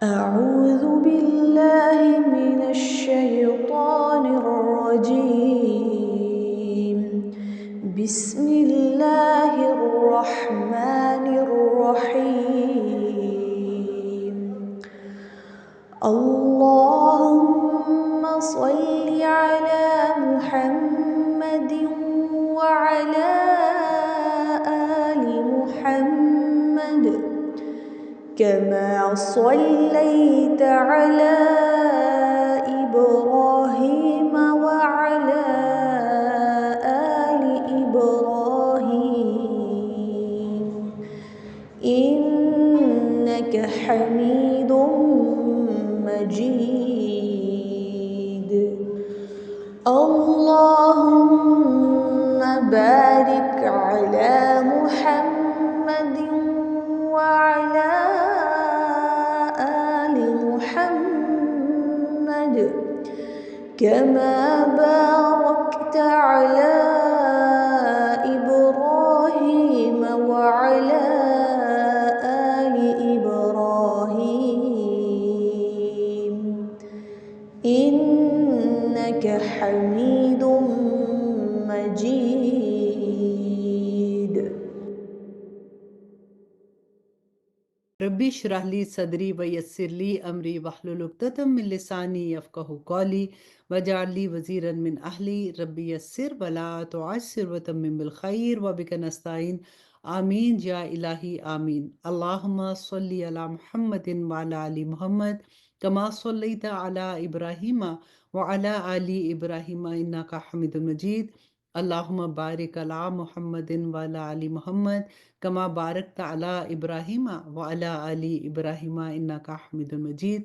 أعوذ بالله من الشيطان الرجيم. بسم الله الرحمن الرحيم. اللهم صل على محمد وعلى آل محمد كما صليت على إبراهيم وعلى آل إبراهيم إنك حميد مجيد. اللهم بارك على محمد وعلى آل محمد كما باركت على إبراهيم وعلى آل إبراهيم إنك حميد مجيد. ربی اشرح لی صدری ویسر لی امری واحلل عقدۃ من لسانی یفقہوا قولی واجعل لی وزیرا من اہلی ربی یسر ولا تعسر وتمم بالخیر وبک نستعین آمین یا الہی آمین. اللہم صلی علی محمد وعلی آل محمد کما صلیت علی ابراہیم وعلی آل ابراہیم انک حمید مجید. اللہم بارک علی محمد وعلی آل محمد کما بارکت علی ابراہیم وعلی آل ابراہیم انکا حمید مجید.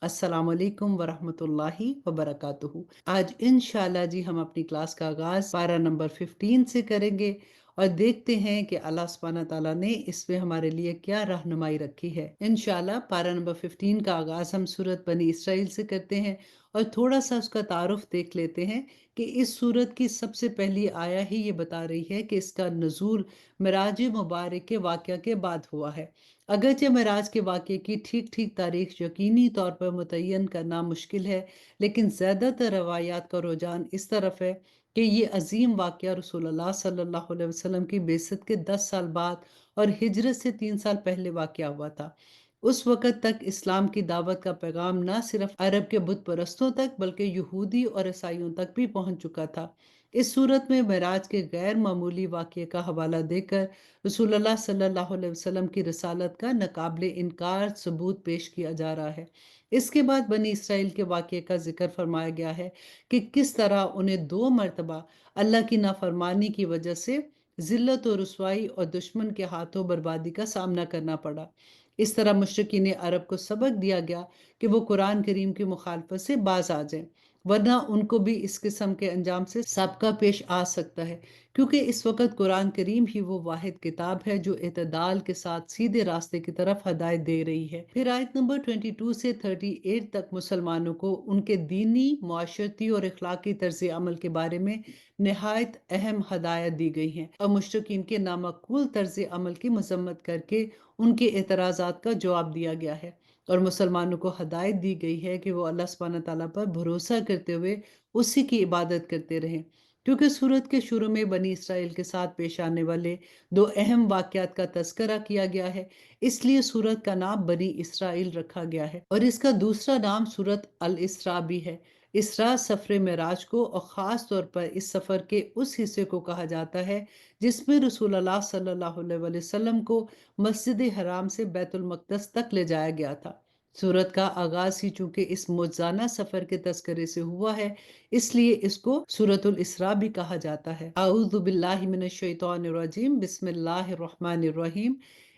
السلام علیکم ورحمۃ اللہ وبرکاتہ. آج انشاءاللہ جی ہم اپنی کلاس کا آغاز پارہ نمبر 15 سے کریں گے اور دیکھتے ہیں کہ اللہ سبحانہ تعالیٰ نے اس میں ہمارے لیے کیا رہنمائی رکھی ہے. انشاءاللہ پارہ نمبر 15 کا آغاز ہم سورت بنی اسرائیل سے کرتے ہیں اور تھوڑا سا اس کا تعارف دیکھ لیتے ہیں کہ اس سورت کی سب سے پہلی آیہ ہی یہ بتا رہی ہے کہ اس کا نزول معراج مبارک کے واقعہ کے بعد ہوا ہے. اگرچہ معراج کے واقعے کی ٹھیک تاریخ یقینی طور پر متعین کرنا مشکل ہے، لیکن زیادہ تر روایات کا رجحان اس طرف ہے کہ یہ عظیم واقعہ رسول اللہ صلی اللہ علیہ وسلم کی بعثت کے 10 سال بعد اور ہجرت سے 3 سال پہلے واقع ہوا تھا. اس وقت تک اسلام کی دعوت کا پیغام نہ صرف عرب کے بت پرستوں تک بلکہ یہودی اور عیسائیوں تک بھی پہنچ چکا تھا. اس صورت میں معراج کے غیر معمولی واقعے کا حوالہ دے کر رسول اللہ صلی اللہ علیہ وسلم کی رسالت کا ناقابل انکار ثبوت پیش کیا جا رہا ہے. اس کے بعد بنی اسرائیل کے واقعے کا ذکر فرمایا گیا ہے کہ کس طرح انہیں 2 مرتبہ اللہ کی نافرمانی کی وجہ سے ذلت و رسوائی اور دشمن کے ہاتھوں بربادی کا سامنا کرنا پڑا. اس طرح مشرکین عرب کو سبق دیا گیا کہ وہ قرآن کریم کی مخالفت سے باز آ جائیں، ورنہ ان کو بھی اس قسم کے انجام سے سابقہ پیش آ سکتا ہے، کیونکہ اس وقت قرآن کریم ہی وہ واحد کتاب ہے جو اعتدال کے ساتھ سیدھے راستے کی طرف ہدایت دے رہی ہے. پھر آیت نمبر 22 سے 38 تک مسلمانوں کو ان کے دینی، معاشرتی اور اخلاقی طرز عمل کے بارے میں نہایت اہم ہدایت دی گئی ہیں اور مشرکین کے نامعقول طرز عمل کی مذمت کر کے ان کے اعتراضات کا جواب دیا گیا ہے، اور مسلمانوں کو ہدایت دی گئی ہے کہ وہ اللہ سبحانہ تعالیٰ پر بھروسہ کرتے ہوئے اسی کی عبادت کرتے رہیں. کیونکہ سورت کے شروع میں بنی اسرائیل کے ساتھ پیش آنے والے 2 اہم واقعات کا تذکرہ کیا گیا ہے، اس لیے سورت کا نام بنی اسرائیل رکھا گیا ہے، اور اس کا دوسرا نام سورت الاسراء بھی ہے. اسراء سفر معراج کو اور خاص طور پر اس سفر کے اس حصے کو کہا جاتا ہے جس میں رسول اللہ صلی اللہ علیہ وسلم کو مسجد حرام سے بیت المقدس تک لے جایا گیا تھا. سورت کا آغاز ہی چونکہ اس معجزانہ سفر کے تذکرے سے ہوا ہے، اس لیے اس کو سورت الاسراء بھی کہا جاتا ہے. اعوذ باللہ من الشیطان الرجیم، بسم اللہ الرحمن الرحیم.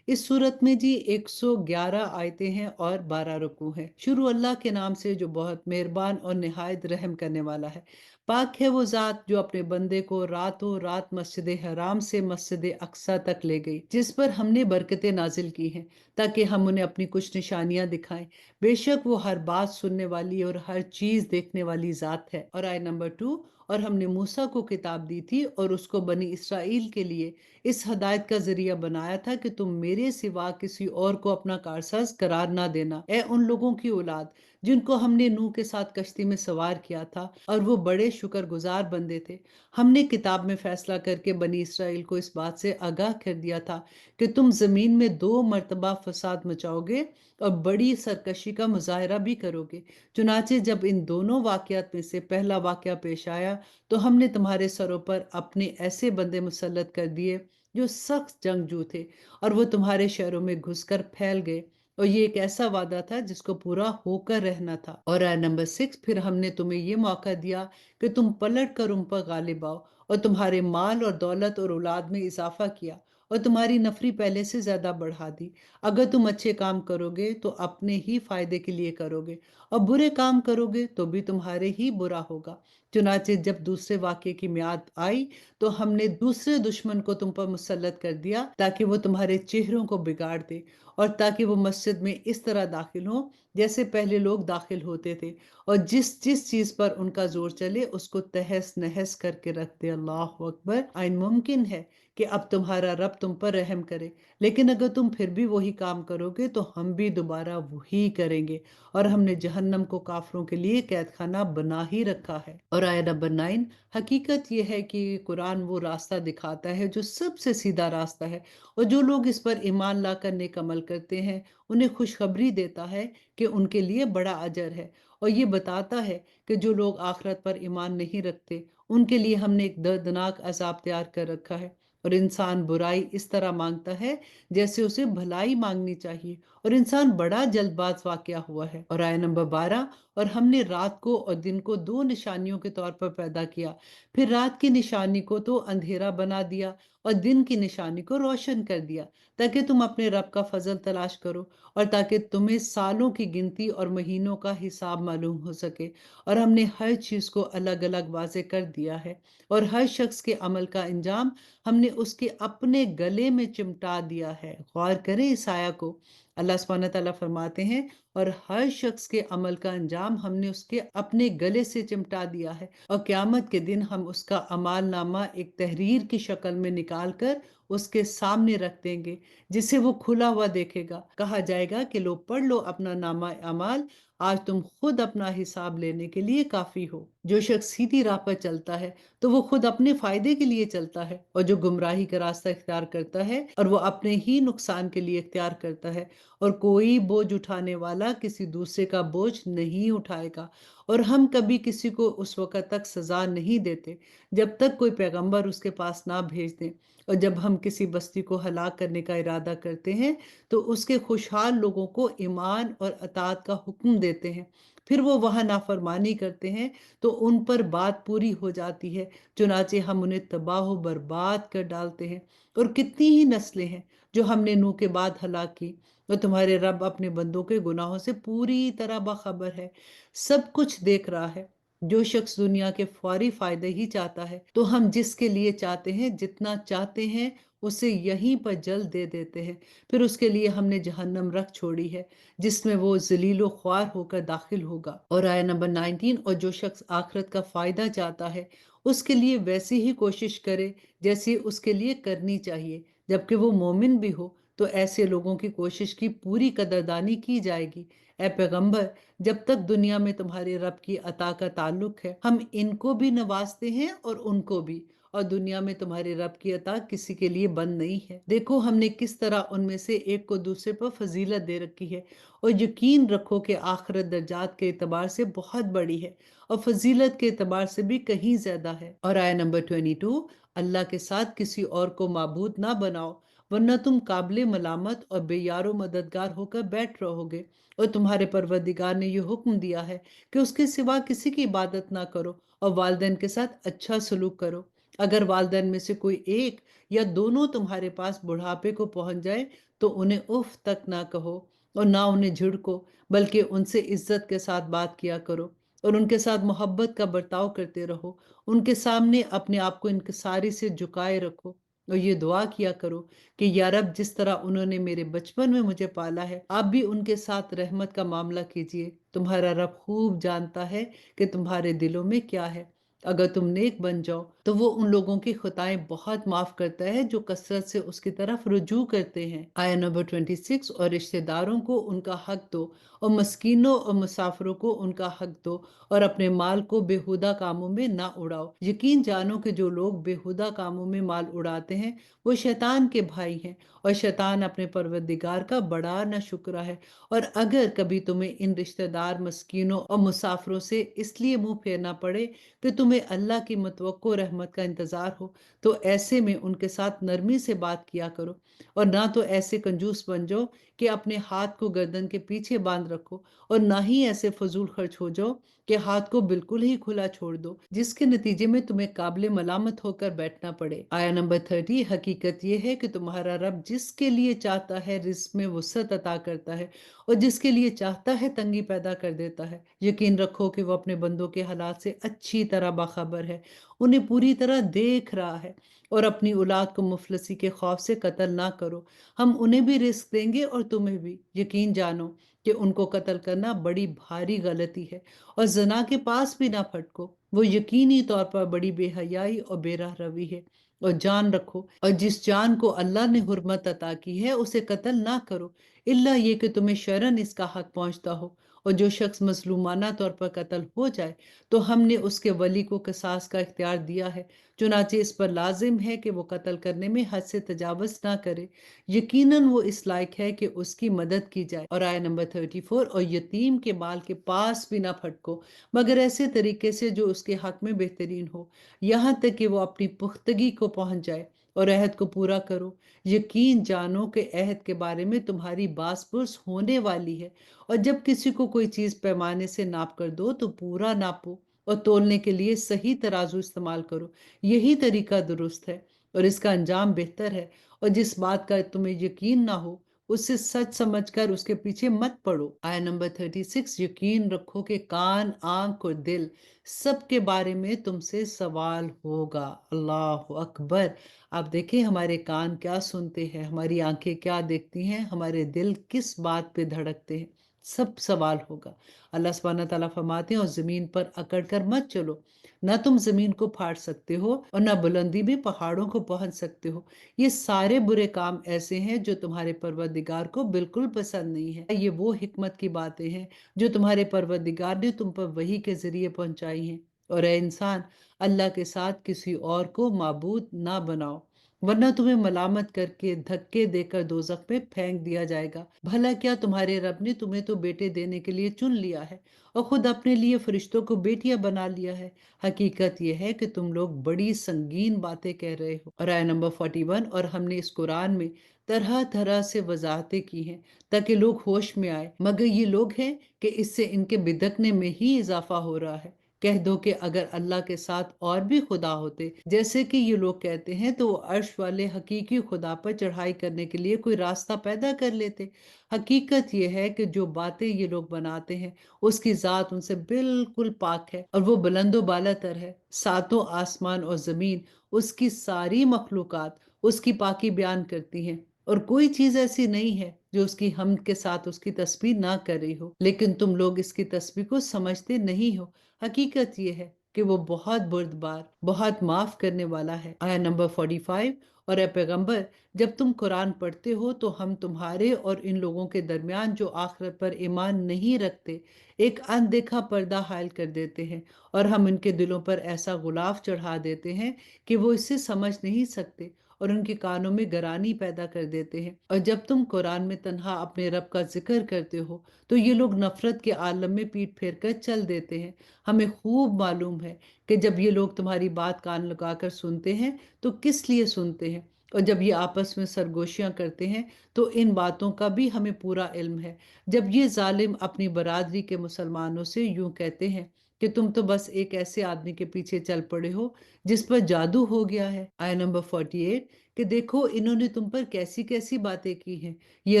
اس سورت میں جی 111 آیتیں ہیں اور 12 رکوع ہیں. شروع اللہ کے نام سے جو بہت مہربان اور نہایت رحم کرنے والا ہے. पाक है वो ज़ात जो अपने बंदे को रातों रात मस्जिद हराम से मस्जिद अक्सा तक ले गई, जिस पर हमने बरकतें नाजिल की हैं ताकि हम उन्हें अपनी कुछ निशानियां दिखाएं। बेशक वो हर बात सुनने वाली और हर चीज देखने वाली ज़ात है। और आय नंबर 2, और हमने मूसा को किताब दी थी और उसको बनी इसराइल के लिए इस हदायत का जरिया बनाया था कि तुम मेरे सिवा किसी और को अपना कारसाज करार ना देना। ए उन लोगों की औलाद जिनको हमने नूह के साथ कश्ती में सवार किया था और वो बड़े शुक्रगुजार बंदे थे। हमने किताब में फैसला करके बनी इसराइल को इस बात से आगाह कर दिया था कि तुम जमीन में 2 मरतबा फसाद मचाओगे और बड़ी सरकशी का मुजाहरा भी करोगे। चुनाचे जब इन दोनों वाकयात में से पहला वाकया पेश आया तो हमने तुम्हारे सरों पर अपने ऐसे बंदे मुसल्लत कर दिए जो सख्त जंगजू थे, और वो तुम्हारे शहरों में घुसकर फैल गए। और ये एक ऐसा वादा था जिसको पूरा होकर रहना था। और आय नंबर 6, फिर हमने तुम्हें ये मौका दिया कि तुम पलट कर उन पर गालिब आओ और तुम्हारे माल और दौलत और औलाद में इजाफा किया और तुम्हारी नफरी पहले से ज्यादा बढ़ा दी। अगर तुम अच्छे काम करोगे तो अपने ही फायदे के लिए करोगे, और बुरे काम करोगे तो भी तुम्हारे ही बुरा होगा। चुनाचे जब दूसरे वाक्य की मियाद आई तो हमने दूसरे दुश्मन को तुम पर मुसल्लत कर दिया ताकि वो तुम्हारे चेहरों को बिगाड़ दे, और ताकि वो मस्जिद में इस तरह दाखिल हो जैसे पहले लोग दाखिल होते थे, और जिस जिस चीज पर उनका जोर चले उसको तहस नहस करके रख दे। अल्लाह अकबर। आइन मुमकिन है कि अब तुम्हारा रब तुम पर रहम करे, लेकिन अगर तुम फिर भी वही काम करोगे तो हम भी दोबारा वही करेंगे, और हमने जहन्नम को काफरों के लिए कैद खाना बना ही रखा है। और आयत नंबर 9, हकीकत यह है कि कुरान वो रास्ता दिखाता है जो सबसे सीधा रास्ता है, और जो लोग इस पर ईमान ला कर नेक अमल करते हैं उन्हें खुशखबरी देता है कि उनके लिए बड़ा अजर है। और ये बताता है कि जो लोग आखिरत पर ईमान नहीं रखते उनके लिए हमने एक दर्दनाक अजाब तैयार कर रखा है। और इंसान बुराई इस तरह मांगता है जैसे उसे भलाई मांगनी चाहिए, और इंसान बड़ा जल्दबाज वाकया हुआ है। और आय नंबर 12, और हमने रात को और दिन को 2 निशानियों के तौर पर पैदा किया, फिर रात की निशानी को तो अंधेरा बना दिया और दिन की निशानी को रोशन कर दिया, ताकि तुम अपने रब का फजल तलाश करो और ताकि तुम्हें सालों की गिनती और महीनों का हिसाब मालूम हो सके। और हमने हर चीज को अलग अलग वाजे कर दिया है, और हर शख्स के अमल का अंजाम हमने उसके अपने गले में चिमटा दिया है। गौर करें इस आया को। अल्लाह सुब्हानहू तआला फरमाते हैं, और हर शख्स के अमल का अंजाम हमने उसके अपने गले से चिमटा दिया है, और क्यामत के दिन हम उसका अमाल नामा एक तहरीर की शक्ल में निकाल कर उसके सामने रख देंगे, जिसे वो खुला हुआ देखेगा। कहा जाएगा कि लो पढ़ लो अपना नामा अमाल, आज तुम खुद अपना हिसाब लेने के लिए काफी हो। जो शख्स सीधी राह पर चलता है तो वो खुद अपने फायदे के लिए चलता है, और जो गुमराही का रास्ता इख्तियार करता है और वो अपने ही नुकसान के लिए इख्तियार करता है। और कोई बोझ उठाने वाला किसी दूसरे का बोझ नहीं उठाएगा, और हम कभी किसी को उस वक्त तक सजा नहीं देते जब तक कोई पैगंबर उसके पास ना भेज दें। और जब हम किसी बस्ती को हलाक करने का इरादा करते हैं तो उसके खुशहाल लोगों को ईमान और अतात का हुक्म देते हैं, फिर वो वहां नाफरमानी करते हैं तो उन पर बात पूरी हो जाती है, चुनाचे हम उन्हें तबाह बर्बाद कर डालते हैं। और कितनी ही नस्लें हैं जो हमने नूह के बाद हलाक की। और तुम्हारे रब अपने बंदों के गुनाहों से पूरी तरह बाखबर है, सब कुछ देख रहा है। जो शख्स दुनिया के फौरी फायदे ही चाहता है तो हम जिसके लिए चाहते हैं जितना चाहते हैं उसे यहीं पर जल दे देते हैं, फिर उसके लिए हमने जहन्नम रख छोड़ी है जिसमें वो जलीलो ख्वार होकर दाखिल होगा। और आया नंबर 19, और जो शख्स आखिरत का फायदा चाहता है उसके लिए वैसी ही कोशिश करे जैसी उसके लिए करनी चाहिए, जबकि वो मोमिन भी हो, तो ऐसे लोगों की कोशिश की पूरी कदरदानी की जाएगी। ए पैगंबर, जब तक दुनिया में तुम्हारे रब की अता का ताल्लुक है हम इनको भी नवाजते हैं और उनको भी, और दुनिया में तुम्हारे रब की अता किसी के लिए बंद नहीं है। देखो हमने किस तरह उनमें से एक को दूसरे पर फजीलत दे रखी है, और यकीन रखो कि आखिरत दर्जात के एतबार से बहुत बड़ी है और फजीलत के एतबार से भी कहीं ज्यादा है। और आया नंबर 22, अल्लाह के साथ किसी और को माबूद ना बनाओ वरना तुम काबिल मलामत और बेयारो मददगार होकर बैठ रहोगे। और तुम्हारे परवरदिगार ने यह हुक्म दिया है कि उसके सिवा किसी की इबादत ना करो और वालिदैन के साथ अच्छा सलूक करो। अगर वालिदैन में से कोई एक या दोनों तुम्हारे पास बुढ़ापे को पहुंच जाए तो उन्हें उफ तक ना कहो और ना उन्हें झिड़को, बल्कि उनसे इज्जत के साथ बात किया करो। और उनके साथ मोहब्बत का बर्ताव करते रहो। उनके सामने अपने आप को इनकिसारी से झुकाए रखो और ये दुआ किया करो कि या रब, जिस तरह उन्होंने मेरे बचपन में मुझे पाला है, आप भी उनके साथ रहमत का मामला कीजिए। तुम्हारा रब खूब जानता है कि तुम्हारे दिलों में क्या है। अगर तुम नेक बन जाओ तो वो उन लोगों की खताएं बहुत माफ करता है जो कसरत से उसकी तरफ रुजू करते हैं। आया नंबर 26। और रिश्तेदारों को उनका हक दो और मस्कीनों और मुसाफिरों को उनका हक दो और अपने माल को बेहुदा कामों में ना उड़ाओ। यकीन जानो कि जो लोग बेहुदा कामों में माल उड़ाते हैं वो शैतान के भाई हैं और शैतान अपने परवरदिगार का बड़ा ना शुक्र है। और अगर कभी तुम्हें इन रिश्तेदार, मस्कीनों और मुसाफिरों से इसलिए मुंह फेरना पड़े कि तुम्हें अल्लाह की मुतवक्को रहमत का इंतजार हो, तो ऐसे में उनके साथ नरमी से बात किया करो और ना तो ऐसे कंजूस बन जाओ कि अपने हाथ को गर्दन के पीछे बांध रखो और ना ही ऐसे फजूल खर्च हो जाओ कि हाथ को बिल्कुल ही खुला छोड़ दो, जिसके नतीजे में तुम्हें काबिल मलामत होकर बैठना पड़े। आया नंबर 30। हकीकत यह है कि तुम्हारा रब जिसके लिए चाहता है रिस्क में वसअत अता करता है और जिसके लिए चाहता है तंगी पैदा कर देता है। यकीन रखो कि वो अपने बंदों के हालात से अच्छी तरह बाखबर है, उन्हें पूरी तरह देख रहा है। और अपनी औलाद को मुफलसी के खौफ से कत्ल ना करो, हम उन्हें भी रिस्क देंगे और तुम्हें भी। यकीन जानो कि उनको कत्ल करना बड़ी भारी गलती है और जना के पास भी ना फटको, वो यकीनी तौर पर बड़ी बेहयाई और बेरह रवी है। और जान रखो, और जिस जान को अल्लाह ने हुर्मत अता की है उसे कत्ल ना करो, इल्ला ये कि तुम्हें शरन इसका हक पहुंचता हो। और जो शख्स मजलूमाना तौर पर कत्ल हो जाए तो हमने उसके वली को किसास का इख्तियार दिया है, चुनाचे इस पर लाजिम है कि वो कत्ल करने में हद से तजावज ना करे। यकीनन वो इस लायक है कि उसकी मदद की जाए। और आया नंबर 34। और यतीम के माल के पास भी ना फटको मगर ऐसे तरीके से जो उसके हक में बेहतरीन हो, यहाँ तक कि वो अपनी पुख्तगी को पहुंच जाए। और अहद को पूरा करो। यकीन जानो कि अहद के बारे में तुम्हारी बास पुरस होने वाली है। और जब किसी को कोई चीज पैमाने से नाप कर दो तो पूरा नापो और तोलने के लिए सही तराजू इस्तेमाल करो। यही तरीका दुरुस्त है और इसका अंजाम बेहतर है। और जिस बात का तुम्हें यकीन ना हो उससे सच समझकर उसके पीछे मत पड़ो। आया नंबर 36। यकीन रखो कि कान, आंख और दिल सबके बारे में तुमसे सवाल होगा। अल्लाह अकबर। आप देखें हमारे कान क्या सुनते हैं, हमारी आंखें क्या देखती हैं, हमारे दिल किस बात पे धड़कते हैं, सब सवाल होगा। अल्लाह सुब्हानहू तआला फरमाते हैं और जमीन पर अकड़ कर मत चलो, ना तुम जमीन को फाड़ सकते हो और ना बुलंदी में पहाड़ों को पहुंच सकते हो। ये सारे बुरे काम ऐसे हैं जो तुम्हारे परवरदिगार को बिल्कुल पसंद नहीं है। ये वो हिकमत की बातें हैं जो तुम्हारे परवरदिगार ने तुम पर वही के जरिए पहुंचाई हैं। और ए इंसान, अल्लाह के साथ किसी और को माबूद ना बनाओ, वरना तुम्हें मलामत करके धक्के देकर दोजख में फेंक दिया जाएगा। भला क्या तुम्हारे रब ने तुम्हें तो बेटे देने के लिए चुन लिया है और खुद अपने लिए फरिश्तों को बेटियां बना लिया है। हकीकत यह है कि तुम लोग बड़ी संगीन बातें कह रहे हो। और आया नंबर 41। और हमने इस कुरान में तरह तरह से वजाहतें की हैं ताकि लोग होश में आए, मगर ये लोग हैं कि इससे इनके बिदकने में ही इजाफा हो रहा है। कह दो कि अगर अल्लाह के साथ और भी खुदा होते, जैसे कि ये लोग कहते हैं, तो वो अर्श वाले हकीकी खुदा पर चढ़ाई करने के लिए कोई रास्ता पैदा कर लेते। हकीकत ये है कि जो बातें ये लोग बनाते हैं उसकी जात उनसे बिल्कुल पाक है और वो बुलंदो बालातर है। सातों आसमान और जमीन, उसकी सारी मखलूकात उसकी पाकी बयान करती हैं और कोई चीज ऐसी नहीं है जो उसकी हमद के साथ उसकी तस्बीह ना कर रही हो, लेकिन तुम लोग इसकी तस्बीह को समझते नहीं हो। हकीकत यह है कि वो बहुत बुर्दबार, बहुत माफ करने वाला है। आया नंबर 45। और ए पैगंबर, जब तुम कुरान पढ़ते हो तो हम तुम्हारे और इन लोगों के दरमियान जो आखिरत पर ईमान नहीं रखते एक अनदेखा पर्दा हायल कर देते हैं और हम इनके दिलों पर ऐसा गुलाफ चढ़ा देते हैं कि वो इससे समझ नहीं सकते और उनके कानों में गरानी पैदा कर देते हैं। और जब तुम कुरान में तन्हा अपने रब का जिक्र करते हो तो ये लोग नफरत के आलम में पीठ फेर कर चल देते हैं। हमें खूब मालूम है कि जब ये लोग तुम्हारी बात कान लगाकर सुनते हैं तो किस लिए सुनते हैं, और जब ये आपस में सरगोशियां करते हैं तो इन बातों का भी हमें पूरा इल्म है। जब ये जालिम अपनी बरादरी के मुसलमानों से यूं कहते हैं कि तुम तो बस एक ऐसे आदमी के पीछे चल पड़े हो जिस पर जादू हो गया है। आया नंबर 48। کہ دیکھو انہوں نے تم پر کیسی کیسی باتیں کی ہیں، یہ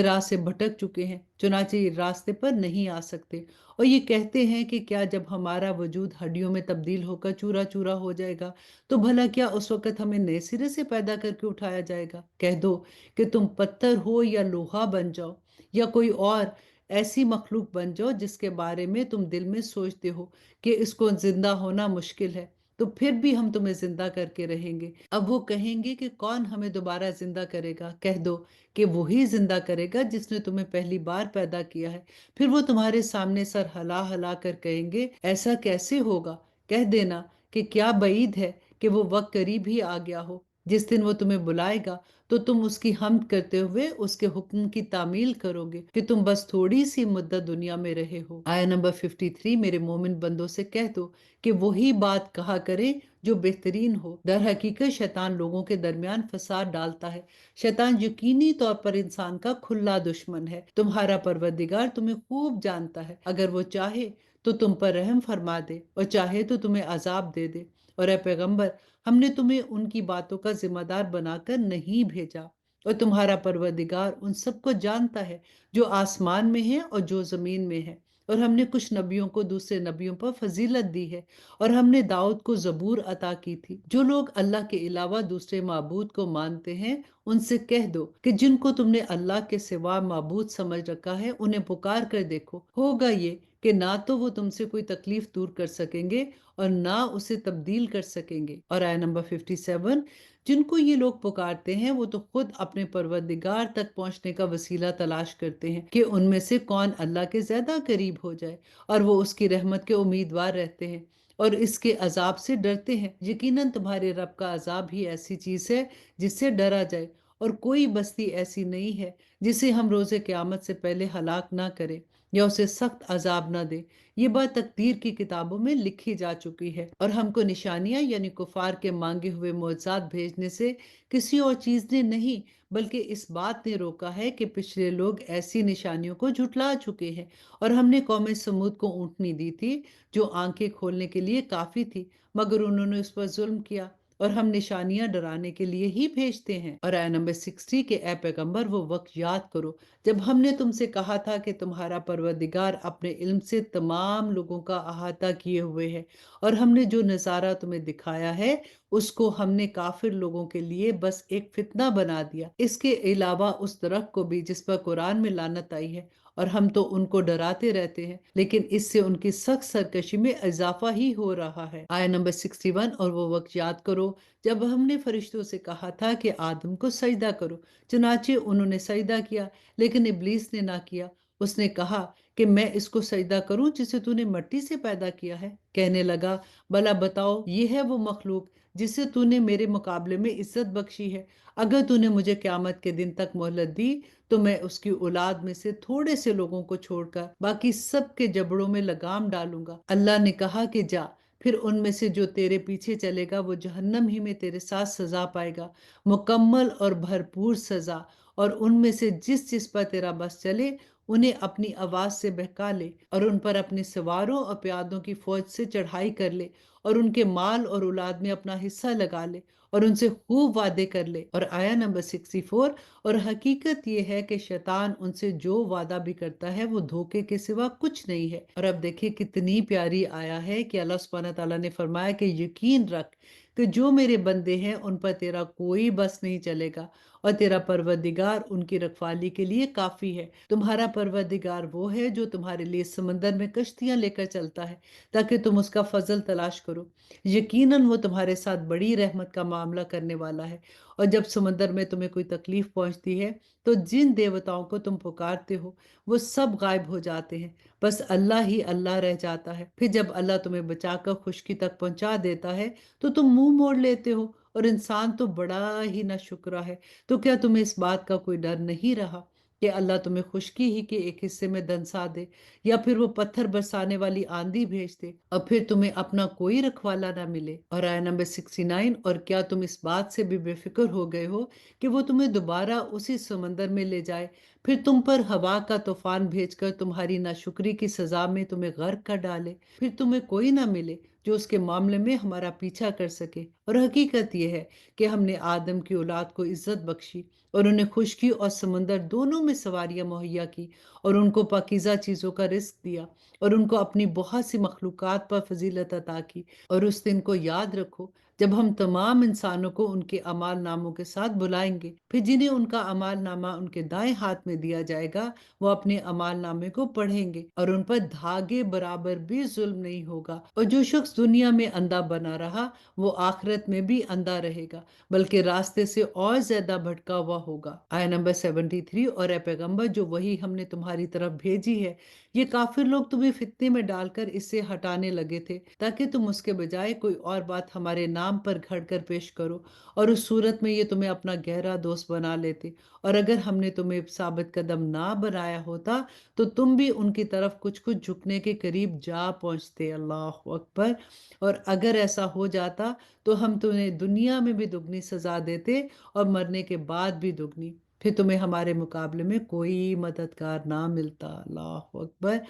راہ سے بھٹک چکے ہیں، چنانچہ یہ راستے پر نہیں آ سکتے، اور یہ کہتے ہیں کہ کیا جب ہمارا وجود ہڈیوں میں تبدیل ہو کر چورا چورا ہو جائے گا تو بھلا کیا اس وقت ہمیں نئے سرے سے پیدا کر کے اٹھایا جائے گا؟ کہہ دو کہ تم پتھر ہو یا لوہا بن جاؤ یا کوئی اور ایسی مخلوق بن جاؤ جس کے بارے میں تم دل میں سوچتے ہو کہ اس کو زندہ ہونا مشکل ہے، تو پھر بھی ہم تمہیں زندہ کر کے رہیں گے۔ اب وہ کہیں گے کہ کون ہمیں دوبارہ زندہ کرے گا؟ کہہ دو کہ وہی زندہ کرے گا جس نے تمہیں پہلی بار پیدا کیا ہے۔ پھر وہ تمہارے سامنے سر ہلا ہلا کر کہیں گے ایسا کیسے ہوگا؟ کہہ دینا کہ کیا بعید ہے کہ وہ وقت قریب ہی آ گیا ہو جس دن وہ تمہیں بلائے گا تو تم اس کی حمد کرتے ہوئے اس کے حکم کی تعمیل کرو گے کہ تم بس تھوڑی سی مدت دنیا میں رہے ہو۔ آیا نمبر 53، میرے مومن بندوں سے کہہ دو کہ وہی بات کہا کرے جو بہترین ہو۔ در حقیقت شیطان لوگوں کے درمیان فساد ڈالتا ہے۔ شیطان یقینی طور پر انسان کا کھلا دشمن ہے۔ تمہارا پروردگار تمہیں خوب جانتا ہے، اگر وہ چاہے تو تم پر رحم فرما دے اور چاہے تو تمہیں عذاب دے دے۔ اور اے پیغمبر، ہم نے تمہیں ان کی باتوں کا ذمہ دار بنا کر نہیں بھیجا، اور تمہارا پروردگار ان سب کو جانتا ہے جو آسمان میں ہے اور جو زمین میں ہے۔ اور ہم نے کچھ نبیوں کو دوسرے نبیوں پر فضیلت دی ہے، اور ہم نے داؤد کو زبور عطا کی تھی۔ جو لوگ اللہ کے علاوہ دوسرے معبود کو مانتے ہیں ان سے کہہ دو کہ جن کو تم نے اللہ کے سوا معبود سمجھ رکھا ہے انہیں پکار کر دیکھو، ہوگا یہ کہ نہ تو وہ تم سے کوئی تکلیف دور کر سکیں گے اور نہ اسے تبدیل کر سکیں گے۔ اور آیہ نمبر 57، جن کو یہ لوگ پکارتے ہیں وہ تو خود اپنے پروردگار تک پہنچنے کا وسیلہ تلاش کرتے ہیں کہ ان میں سے کون اللہ کے زیادہ قریب ہو جائے، اور وہ اس کی رحمت کے امیدوار رہتے ہیں اور اس کے عذاب سے ڈرتے ہیں۔ یقیناً تمہارے رب کا عذاب ہی ایسی چیز ہے جس سے ڈرا جائے، اور کوئی بستی ایسی نہیں ہے جسے ہم روز قیامت سے پہلے ہلاک نہ کریں یا اسے سخت عذاب نہ دے۔ یہ بات تقدیر کی کتابوں میں لکھی جا چکی ہے، اور ہم کو نشانیاں یعنی کفار کے مانگے ہوئے معجزات بھیجنے سے کسی اور چیز نے نہیں بلکہ اس بات نے روکا ہے کہ پچھلے لوگ ایسی نشانیوں کو جھٹلا چکے ہیں۔ اور ہم نے قوم سمود کو اونٹنی دی تھی جو آنکھیں کھولنے کے لیے کافی تھی، مگر انہوں نے اس پر ظلم کیا، اور ہم نشانیاں ڈرانے کے لیے ہی بھیجتے ہیں۔ اور آیہ نمبر 60، کہ اے پیغمبر وہ وقت یاد کرو جب ہم نے تم سے کہا تھا کہ تمہارا پروردگار اپنے علم سے تمام لوگوں کا احاطہ کیے ہوئے ہے، اور ہم نے جو نظارہ تمہیں دکھایا ہے اس کو ہم نے کافر لوگوں کے لیے بس ایک فتنہ بنا دیا، اس کے علاوہ اس درخت کو بھی جس پر قرآن میں لعنت آئی ہے، اور ہم تو ان کو ڈراتے رہتے ہیں لیکن اس سے ان کی سخت سرکشی میں اضافہ ہی ہو رہا ہے۔ آیہ نمبر 61، اور وہ وقت یاد کرو جب ہم نے فرشتوں سے کہا تھا کہ آدم کو سجدہ کرو، چنانچہ انہوں نے سجدہ کیا لیکن ابلیس نے نہ کیا۔ اس نے کہا کہ میں اس کو سجدہ کروں جسے تو نے مٹی سے پیدا کیا ہے۔ کہنے لگا بھلا بتاؤ یہ ہے وہ مخلوق جسے تو نے میرے مقابلے میں عزت بخشی ہے؟ اگر تو نے مجھے قیامت کے دن تک مہلت دی تو میں اس کی اولاد میں سے تھوڑے سے لوگوں کو چھوڑ کر باقی سب کے جبڑوں میں لگام ڈالوں گا۔ اللہ نے کہا کہ جا، پھر ان میں سے جو تیرے پیچھے چلے گا وہ جہنم ہی میں تیرے ساتھ سزا پائے گا، مکمل اور بھرپور سزا، اور ان میں سے جس جس پر تیرا بس چلے انہیں اپنی آواز سے بہکا لے، اور ان پر اپنے سواروں اور پیادوں کی فوج سے چڑھائی کر لے، اور ان کے مال اور اولاد میں اپنا حصہ لگا لے، اور ان سے خوب وعدے کر لے۔ اور آیہ نمبر 64، اور حقیقت یہ ہے کہ شیطان ان سے جو وعدہ بھی کرتا ہے وہ دھوکے کے سوا کچھ نہیں ہے۔ اور اب دیکھیں کتنی پیاری آیا ہے کہ اللہ سبحانہ تعالیٰ نے فرمایا کہ یقین رکھ کہ جو میرے بندے ہیں ان پر تیرا کوئی بس نہیں چلے گا، اور تیرا پروردگار ان کی رکھوالی کے لیے کافی ہے۔ تمہارا پروردگار وہ ہے جو تمہارے لیے سمندر میں کشتیاں لے کر چلتا ہے تاکہ تم اس کا فضل تلاش کرو، یقیناً وہ تمہارے ساتھ بڑی رحمت کا معاملہ کرنے والا ہے۔ اور جب سمندر میں تمہیں کوئی تکلیف پہنچتی ہے تو جن دیوتاؤں کو تم پکارتے ہو وہ سب غائب ہو جاتے ہیں، بس اللہ ہی اللہ رہ جاتا ہے۔ پھر جب اللہ تمہیں بچا کر خشکی تک پہنچا دیتا ہے تو تم منہ موڑ لیتے ہو، اور انسان تو بڑا ہی ناشکرا ہے۔ تو کیا تمہیں اس بات کا کوئی ڈر نہیں رہا کہ اللہ تمہیں خشکی ہی کے ایک حصے میں دنسا دے، یا پھر وہ پتھر برسانے والی آندھی بھیج دے اور پھر تمہیں اپنا کوئی رکھوالا نہ ملے؟ اور آیہ نمبر 69، اور کیا تم اس بات سے بھی بے فکر ہو گئے ہو کہ وہ تمہیں دوبارہ اسی سمندر میں لے جائے، پھر تم پر ہوا کا طوفان بھیج کر تمہاری ناشکری کی سزا میں تمہیں غرق کر ڈالے، پھر تمہیں کوئی نہ ملے जो उसके मामले में हमारा पीछा कर सके। और हकीकत यह है कि हमने आदम की औलाद को इज्जत बख्शी और उन्हें खुशकी और समंदर दोनों में सवारियां मुहैया की और उनको पाकीज़ा चीज़ों का रिस्क दिया और उनको अपनी बहुत सी मखलूक़ात पर फजीलत अता की। और उस दिन को याद रखो जब हम तमाम इंसानों को उनके अमाल नामों के साथ बुलाएंगे, फिर जिन्हें उनका अमाल नामा उनके दाएं हाथ में दिया जाएगा वो अपने अमाल नामे को पढ़ेंगे और उन पर धागे बराबर भी जुल्म नहीं होगा। और जो शख्स दुनिया में अंधा बना रहा वो आखिरत में भी अंधा रहेगा, बल्कि रास्ते से और ज्यादा भटका हुआ होगा। आया नंबर 73। और ए पैगंबर, जो वही हमने तुम्हारी तरफ भेजी है, ये काफिर लोग तुम्हें फितने में डालकर इससे हटाने लगे थे ताकि तुम उसके बजाय कोई और बात हमारे नाम पर घड़कर पेश करो, और उस सूरत में ये तुम्हें अपना गहरा दोस्त बना लेते। और अगर हमने तुम्हें साबित कदम ना बनाया होता तो तुम भी उनकी तरफ कुछ कुछ झुकने के करीब जा पहुंचते। अल्लाह अकबर। और अगर ऐसा हो जाता तो हम तुम्हें दुनिया में भी दुगनी सजा देते और मरने के बाद भी दुगनी, फिर तुम्हें हमारे मुकाबले में कोई मददगार ना मिलता। अल्लाह अकबर।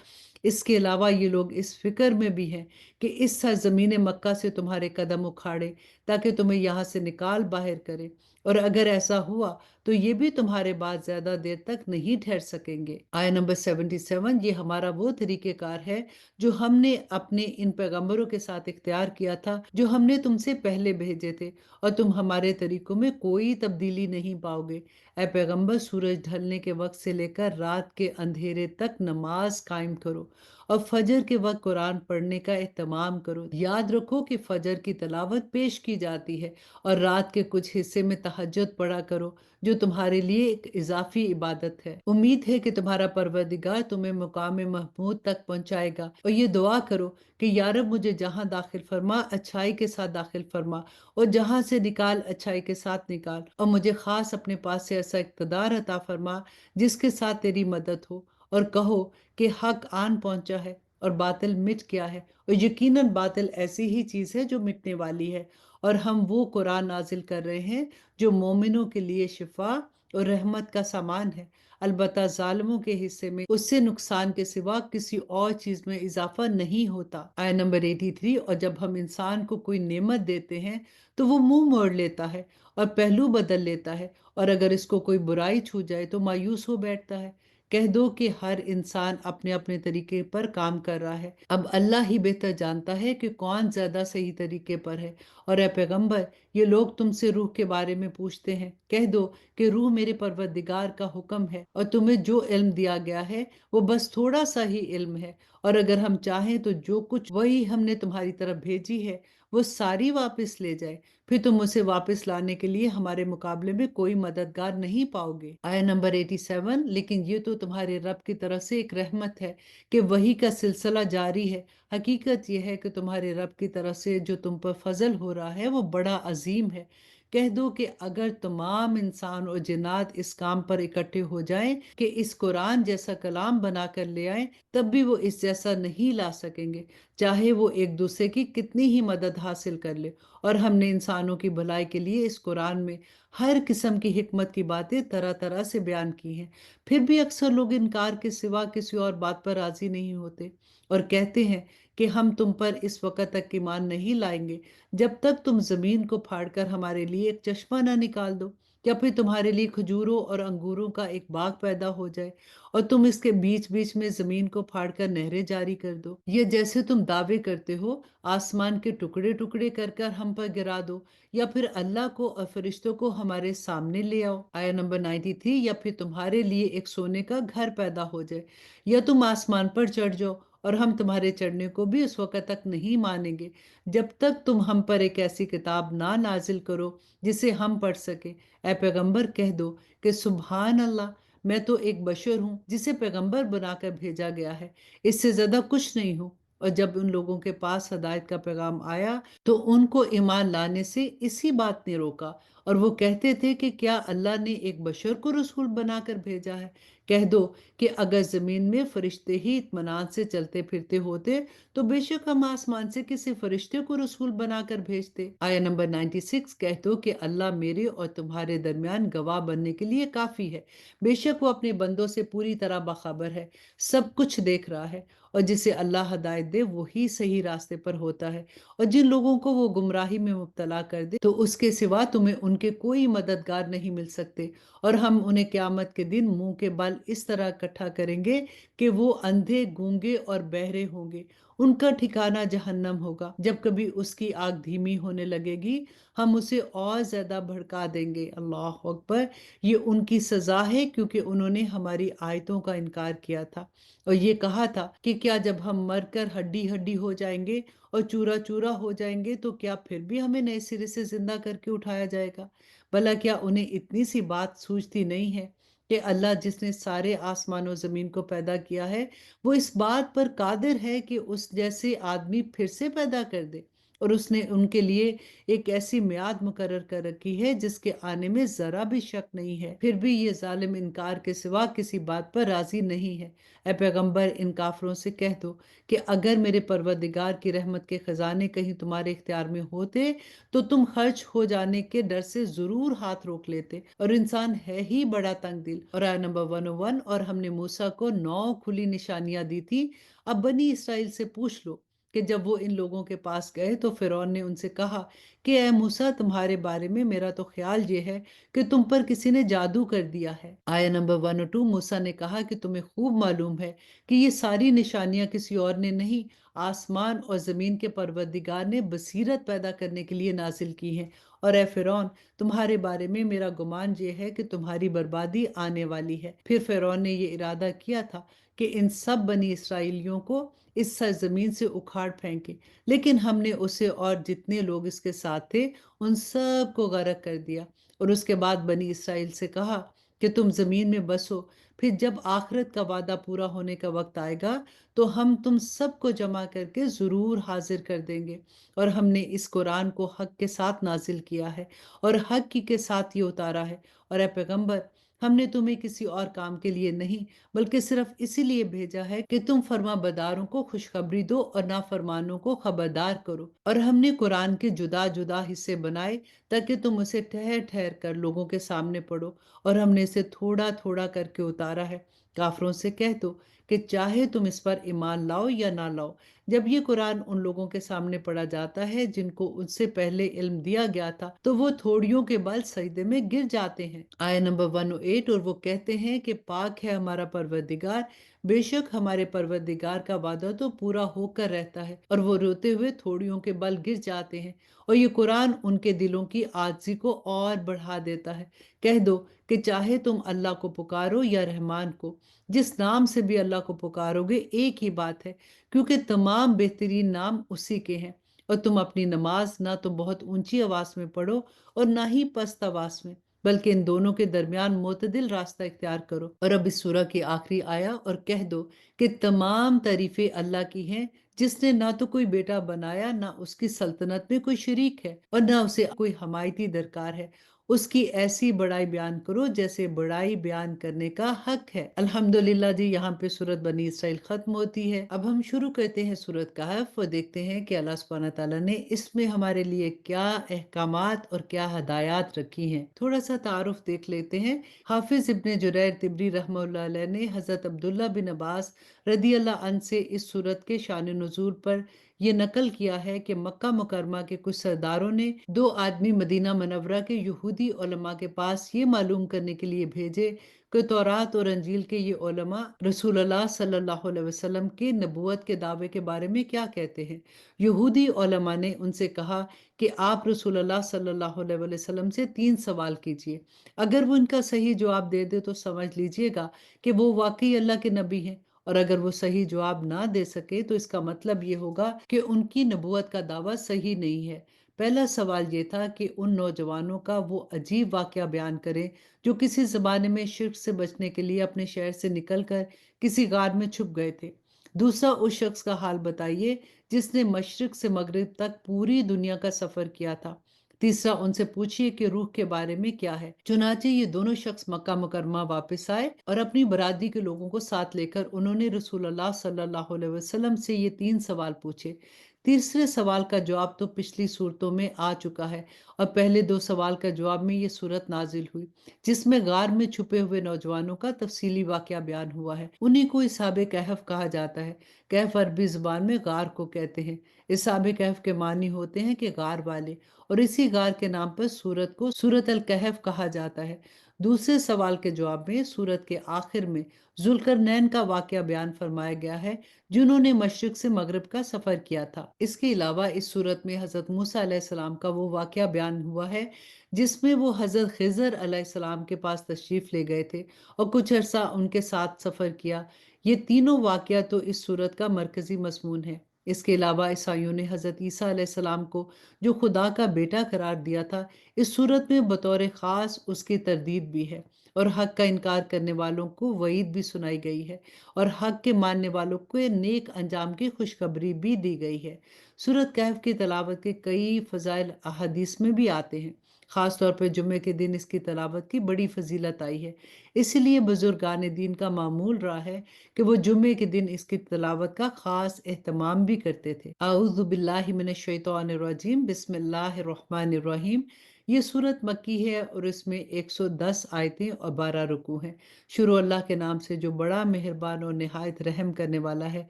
इसके अलावा ये लोग इस फिक्र में भी हैं कि इस सरजमीन मक्का से तुम्हारे कदम उखाड़े ताकि तुम्हें यहाँ से निकाल बाहर करे। और अगर ऐसा हुआ तो ये भी तुम्हारे बाद ज्यादा देर तक नहीं ठहर सकेंगे। आया नंबर 77। ये हमारा वो तरीकेकार है जो हमने अपने इन पैगंबरों के साथ इख्तियार किया था जो हमने तुमसे पहले भेजे थे, और तुम हमारे तरीकों में कोई तब्दीली नहीं पाओगे। ऐ पैगंबर, सूरज ढलने के वक्त से लेकर रात के अंधेरे तक नमाज कायम करो और फजर के वक्त कुरान पढ़ने का एहतमाम करो। याद रखो कि फजर की तलावत पेश की जाती है और रात के कुछ हिस्से में तहज्जुद पढ़ा करो, जो तुम्हारे लिए एक इजाफी इबादत है। उम्मीद है कि तुम्हारा परवरदिगार तुम्हें मुकाम महमूद तक पहुंचाएगा। और ये दुआ करो कि या रब, मुझे जहां दाखिल फरमा अच्छाई के साथ दाखिल फरमा और जहां से निकाल अच्छाई के साथ निकाल, और मुझे खास अपने पास से ऐसा इक़्तिदार अता फरमा जिसके साथ तेरी मदद हो। और कहो कि हक आन पहुंचा है और बातिल मिट गया है, और यकीनन बातिल ऐसी ही चीज है जो मिटने वाली है। और हम वो कुरान नाजिल कर रहे हैं जो मोमिनों के लिए शिफा और रहमत का सामान है। अलबत्ता जालिमों के हिस्से में उससे नुकसान के सिवा किसी और चीज में इजाफा नहीं होता। आया नंबर 83। और जब हम इंसान को कोई नेमत देते हैं तो वो मुंह मोड़ लेता है और पहलू बदल लेता है, और अगर इसको कोई बुराई छू जाए तो मायूस हो बैठता है। कह दो कि हर इंसान अपने अपने तरीके पर काम कर रहा है, अब अल्लाह ही बेहतर जानता है कि कौन ज्यादा सही तरीके पर है। और ए पैगंबर, ये लोग तुमसे रूह के बारे में पूछते हैं, कह दो कि रूह मेरे परवरदिगार का हुक्म है और तुम्हें जो इल्म दिया गया है वो बस थोड़ा सा ही इल्म है। और अगर हम चाहें तो जो कुछ वही हमने तुम्हारी तरफ भेजी है वो सारी वापस ले जाए, फिर तुम उसे वापस लाने के लिए हमारे मुकाबले में कोई मददगार नहीं पाओगे। आया नंबर 87। लेकिन ये तो तुम्हारे रब की तरफ से एक रहमत है कि वही का सिलसिला जारी है। हकीकत यह है कि तुम्हारे रब की तरफ से जो तुम पर फजल हो रहा है वो बड़ा अजीम है। कह दो कि अगर तमाम इंसान और जिन्नात इस काम पर इकट्ठे हो जाएं कि इस कुरान जैसा कलाम बनाकर ले आए, तब भी वो इस जैसा नहीं ला सकेंगे, चाहे वो एक दूसरे की कितनी ही मदद हासिल कर ले। और हमने इंसानों की भलाई के लिए इस कुरान में हर किस्म की हिकमत की बातें तरह तरह से बयान की हैं, फिर भी अक्सर लोग इनकार के सिवा किसी और बात पर राजी नहीं होते और कहते हैं कि हम तुम पर इस वक्त तक ईमान नहीं लाएंगे जब तक तुम जमीन को फाड़कर हमारे लिए एक चश्मा ना निकाल दो, या फिर तुम्हारे लिए खजूरों और अंगूरों का एक बाग पैदा हो जाए और तुम इसके बीच बीच में जमीन को फाड़कर नहरें जारी कर दो, ये जैसे तुम दावे करते हो आसमान के टुकड़े टुकड़े कर कर हम पर गिरा दो, या फिर अल्लाह को और फरिश्तों को हमारे सामने ले आओ। आया नंबर 93। या फिर तुम्हारे लिए एक सोने का घर पैदा हो जाए, या तुम आसमान पर चढ़ जाओ और हम तुम्हारे चढ़ने को भी उस वक्त तक नहीं मानेंगे जब तक तुम हम पर एक ऐसी किताब ना नाजिल करो जिसे हम पढ़ सके। ए पैगंबर, कह दो कि सुबहान अल्लाह, मैं तो एक बशर हूँ जिसे पैगंबर बनाकर भेजा गया है, इससे ज्यादा कुछ नहीं हूँ। और जब उन लोगों के पास हदायत का पैगाम आया तो उनको ईमान लाने से इसी बात ने रोका, اور وہ کہتے تھے کہ کیا اللہ نے ایک بشر کو رسول بنا کر بھیجا ہے؟ کہہ دو کہ اگر زمین میں فرشتے ہی اطمینان سے چلتے پھرتے ہوتے تو بے شک ہم آسمان سے کسی فرشتے کو رسول بنا کر بھیجتے۔ آیا نمبر 96، کہہ دو کہ اللہ میرے اور تمہارے درمیان گواہ بننے کے لیے کافی ہے، بے شک وہ اپنے بندوں سے پوری طرح باخبر ہے، سب کچھ دیکھ رہا ہے، اور جسے اللہ ہدایت دے وہی صحیح راستے پر ہوتا ہے، اور جن لوگوں کو وہ گمراہی میں مبتلا کر دے تو اس کے سوا تمہیں ان کے کوئی مددگار نہیں مل سکتے، اور ہم انہیں قیامت کے دن منہ کے بل اس طرح اکٹھا کریں گے کہ وہ اندھے، گونگے اور بہرے ہوں گے، ان کا ٹھکانہ جہنم ہوگا، جب کبھی اس کی آگ دھیمی ہونے لگے گی ہم اسے اور زیادہ بھڑکا دیں گے۔ اللہ اکبر! یہ ان کی سزا ہے کیونکہ انہوں نے ہماری آیتوں کا انکار کیا تھا اور یہ کہا تھا کہ کیا جب ہم مر کر ہڈی ہڈی ہو جائیں گے اور چورا چورا ہو جائیں گے تو کیا پھر بھی ہمیں نئے سرے سے زندہ کر کے اٹھایا جائے گا؟ بھلا کیا انہیں اتنی سی بات سوچتی نہیں ہے کہ اللہ جس نے سارے آسمان و زمین کو پیدا کیا ہے وہ اس بات پر قادر ہے کہ اس جیسے آدمی پھر سے پیدا کر دے، اور اس نے ان کے لیے ایک ایسی میعاد مقرر کر رکھی ہے جس کے آنے میں ذرا بھی شک نہیں ہے، پھر بھی یہ ظالم انکار کے سوا کسی بات پر راضی نہیں ہے۔ اے پیغمبر، ان کافروں سے کہہ دو کہ اگر میرے پروردگار کی رحمت کے خزانے کہیں تمہارے اختیار میں ہوتے تو تم خرچ ہو جانے کے ڈر سے ضرور ہاتھ روک لیتے، اور انسان ہے ہی بڑا تنگ دل۔ اور آیت نمبر 101، اور ہم نے موسیٰ کو 9 کھلی نشانیاں دی تھی۔ اب بنی اسرائیل سے پوچھ لو کہ جب وہ ان لوگوں کے پاس گئے تو فرعون نے ان سے کہا کہ اے موسیٰ، تمہارے بارے میں میرا تو خیال یہ ہے کہ تم پر کسی نے جادو کر دیا ہے۔ آیت نمبر 102، موسیٰ نے کہا کہ تمہیں خوب معلوم ہے کہ یہ ساری نشانیاں کسی اور نے نہیں، آسمان اور زمین کے پروردگار نے بصیرت پیدا کرنے کے لیے نازل کی ہیں، اور اے فرعون، تمہارے بارے میں میرا گمان یہ ہے کہ تمہاری بربادی آنے والی ہے۔ پھر فرعون نے یہ ارادہ کیا تھا کہ ان سب بنی اسرائیلیوں کو اس سرزمین سے اکھاڑ پھینکے، لیکن ہم نے اسے اور جتنے لوگ اس کے ساتھ تھے ان سب کو غرق کر دیا، اور اس کے بعد بنی اسرائیل سے کہا کہ تم زمین میں بسو، پھر جب آخرت کا وعدہ پورا ہونے کا وقت آئے گا تو ہم تم سب کو جمع کر کے ضرور حاضر کر دیں گے، اور ہم نے اس قرآن کو حق کے ساتھ نازل کیا ہے اور حق کی کے ساتھ یہ اتارا ہے، اور اے پیغمبر، ہم نے تمہیں کسی اور کام کے لیے نہیں بلکہ صرف اسی لیے بھیجا ہے کہ تم فرما بداروں کو خوشخبری دو اور نافرمانوں کو خبردار کرو، اور ہم نے قرآن کے جدا جدا حصے بنائے تاکہ تم اسے ٹھہر ٹھہر کر لوگوں کے سامنے پڑھو، اور ہم نے اسے تھوڑا تھوڑا کر کے اتارا ہے۔ کافروں سے کہہ دو کہ چاہے تم اس پر ایمان لاؤ یا نہ لاؤ، جب یہ قرآن ان لوگوں کے سامنے پڑھا جاتا ہے جن کو ان سے پہلے علم دیا گیا تھا تو وہ تھوڑیوں کے بل سجدے میں گر جاتے ہیں۔ آیت نمبر 108، اور وہ کہتے ہیں کہ پاک ہے ہمارا پروردگار، بے شک ہمارے پروردگار کا وعدہ تو پورا ہو کر رہتا ہے، اور وہ روتے ہوئے تھوڑیوں کے بل گر جاتے ہیں، اور یہ قرآن ان کے دلوں کی عاجزی کو اور بڑھا دیتا ہے۔ کہہ دو کہ چاہے تم اللہ کو پکارو یا رحمان کو، جس نام سے بھی اللہ کو پکارو گے ایک ہی بات ہے، کیونکہ تمام بہترین نام اسی کے ہیں، اور تم اپنی نماز نہ تو بہت اونچی آواز میں پڑھو اور نہ ہی پست آواز میں، بلکہ ان دونوں کے درمیان معتدل راستہ اختیار کرو۔ اور اب اس سورہ کی آخری آیا، اور کہہ دو کہ تمام تعریفیں اللہ کی ہیں جس نے نہ تو کوئی بیٹا بنایا، نہ اس کی سلطنت میں کوئی شریک ہے، اور نہ اسے کوئی حمایتی درکار ہے، اس کی ایسی بڑائی بیان کرو جیسے بڑائی بیان کرنے کا حق ہے۔ الحمدللہ جی، یہاں پہ سورت بنی اسرائیل ختم ہوتی ہے۔ اب ہم شروع کرتے ہیں سورت کہف اور دیکھتے ہیں کہ اللہ سبحانہ تعالیٰ نے اس میں ہمارے لیے کیا احکامات اور کیا ہدایات رکھی ہیں۔ تھوڑا سا تعارف دیکھ لیتے ہیں۔ حافظ ابن جریر طبری رحمہ اللہ علیہ نے حضرت عبداللہ بن عباس رضی اللہ عنہ سے اس سورت کے شان نزول پر یہ نقل کیا ہے کہ مکہ مکرمہ کے کچھ سرداروں نے 2 آدمی مدینہ منورہ کے یہودی علماء کے پاس یہ معلوم کرنے کے لیے بھیجے کہ تورات اور انجیل کے یہ علماء رسول اللہ صلی اللہ علیہ وسلم کے نبوت کے دعوے کے بارے میں کیا کہتے ہیں۔ یہودی علماء نے ان سے کہا کہ آپ رسول اللہ صلی اللہ علیہ وسلم سے 3 سوال کیجئے، اگر وہ ان کا صحیح جواب دے دے تو سمجھ لیجئے گا کہ وہ واقعی اللہ کے نبی ہیں، اور اگر وہ صحیح جواب نہ دے سکے تو اس کا مطلب یہ ہوگا کہ ان کی نبوت کا دعویٰ صحیح نہیں ہے۔ پہلا سوال یہ تھا کہ ان نوجوانوں کا وہ عجیب واقعہ بیان کریں جو کسی زمانے میں شرک سے بچنے کے لیے اپنے شہر سے نکل کر کسی غار میں چھپ گئے تھے۔ دوسرا، اس شخص کا حال بتائیے جس نے مشرق سے مغرب تک پوری دنیا کا سفر کیا تھا، तीसरा, उनसे पूछिए कि रूह के बारे में क्या है। चुनाचे ये दोनों शख्स मक्का मुकरमा वापस आए और अपनी बरादरी के लोगों को साथ लेकर उन्होंने रसूलुल्लाह सल्लल्लाहु अलैहि वसल्लम से ये 3 सवाल पूछे। तीसरे सवाल का जवाब तो पिछली सूरतों में आ चुका है और पहले 2 सवाल का जवाब में ये सूरत नाजिल हुई, जिसमें गार में छुपे हुए नौजवानों का तफसीली वाकया बयान हुआ है। उन्हीं को इसहाब कहफ कहा जाता है। कहफ अरबी जुबान में गार को कहते हैं। इसहाब कहफ के मानी होते हैं कि गार वाले, और इसी गार के नाम पर सूरत को सूरत अल कहफ कहा जाता है। दूसरे सवाल के जवाब में सूरत के आखिर में जुल्करनैन का वाकया बयान फरमाया गया है, जिन्होंने मशरिक से मगरब का सफर किया था। इसके अलावा इस सूरत में हजरत मूसा अलैहिस्सलाम का वो वाकया बयान हुआ है जिसमें वो हजरत खिजर अलैहिस्सलाम के पास तशरीफ ले गए थे और कुछ अरसा उनके साथ सफर किया। ये तीनों वाकया तो इस सूरत का मरकजी मजमून है। इसके अलावा ईसाइयों ने हजरत ईसा अलैहिस्सलाम को, जो खुदा का बेटा करार दिया था, इस सूरत में बतौर खास उसकी तरदीद भी है और हक का इनकार करने वालों को वईद भी सुनाई गई है और हक के मानने वालों को नेक अंजाम की खुशखबरी भी दी गई है। सूरत कहफ की तलावत के कई फजाइल अहादीस में भी आते हैं। खास तौर पर जुम्मे के दिन इसकी तलावत की बड़ी फजीलत आई है। इसलिए बुजुर्गान दीन का मामूल रहा है कि वो जुम्मे के दिन इसकी तलावत का खास एहतमाम भी करते थे। आऊज़ु बिल्लाहि मिनश शैतानिर रजीम, बिस्मिल्लाहिर रहमानिर रहीम। ये सूरत मक्की है और इसमें 110 आयतें और 12 रुकू हैं। शुरू अल्लाह के नाम से जो बड़ा मेहरबान और निहायत रहम करने वाला है।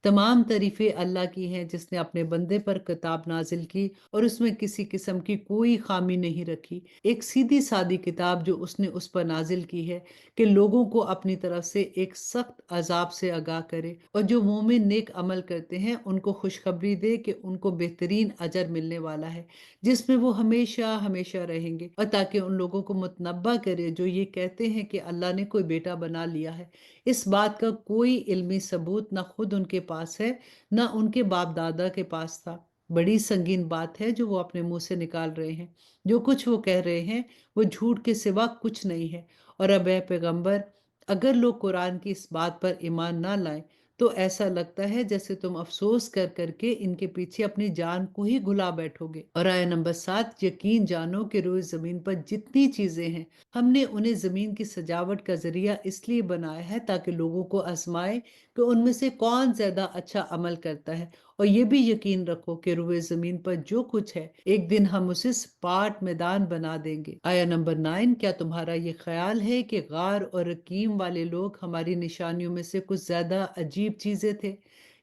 तमाम तारीफें अल्लाह की हैं जिसने अपने बंदे पर किताब नाजिल की और उसमें किसी किस्म की कोई खामी नहीं रखी। एक सीधी सादी किताब जो उसने उस पर नाजिल की है कि लोगों को अपनी तरफ से एक सख्त अजाब से आगाह करे, और जो मोमिन नेक अमल करते हैं उनको खुशखबरी दे कि उनको बेहतरीन अजर मिलने वाला है जिसमें वो हमेशा हमेशा रहेंगे, और ताकि उन लोगों को मुतनब्बा करे जो ये कहते हैं कि अल्लाह ने कोई बेटा बना लिया है। इस बात का कोई इल्मी सबूत ना खुद उनके पास है, ना उनके बाप दादा के पास था। बड़ी संगीन बात है जो वो अपने मुंह से निकाल रहे हैं। जो कुछ वो कह रहे हैं वो झूठ के सिवा कुछ नहीं है। और अब ए पैगंबर, अगर लोग कुरान की इस बात पर ईमान ना लाएं तो ऐसा लगता है जैसे तुम अफसोस कर करके इनके पीछे अपनी जान को ही घुला बैठोगे। और आया नंबर 7, यकीन जानो कि रोज जमीन पर जितनी चीजें हैं हमने उन्हें जमीन की सजावट का जरिया इसलिए बनाया है ताकि लोगों को आजमाए कि उनमें से कौन ज्यादा अच्छा अमल करता है। और ये भी यकीन रखो कि रुए जमीन पर जो कुछ है एक दिन हम उसे सपाट मैदान बना देंगे। आया नंबर 9, क्या तुम्हारा ये ख्याल है कि गार और रकीम वाले लोग हमारी निशानियों में से कुछ ज्यादा अजीब चीजें थे?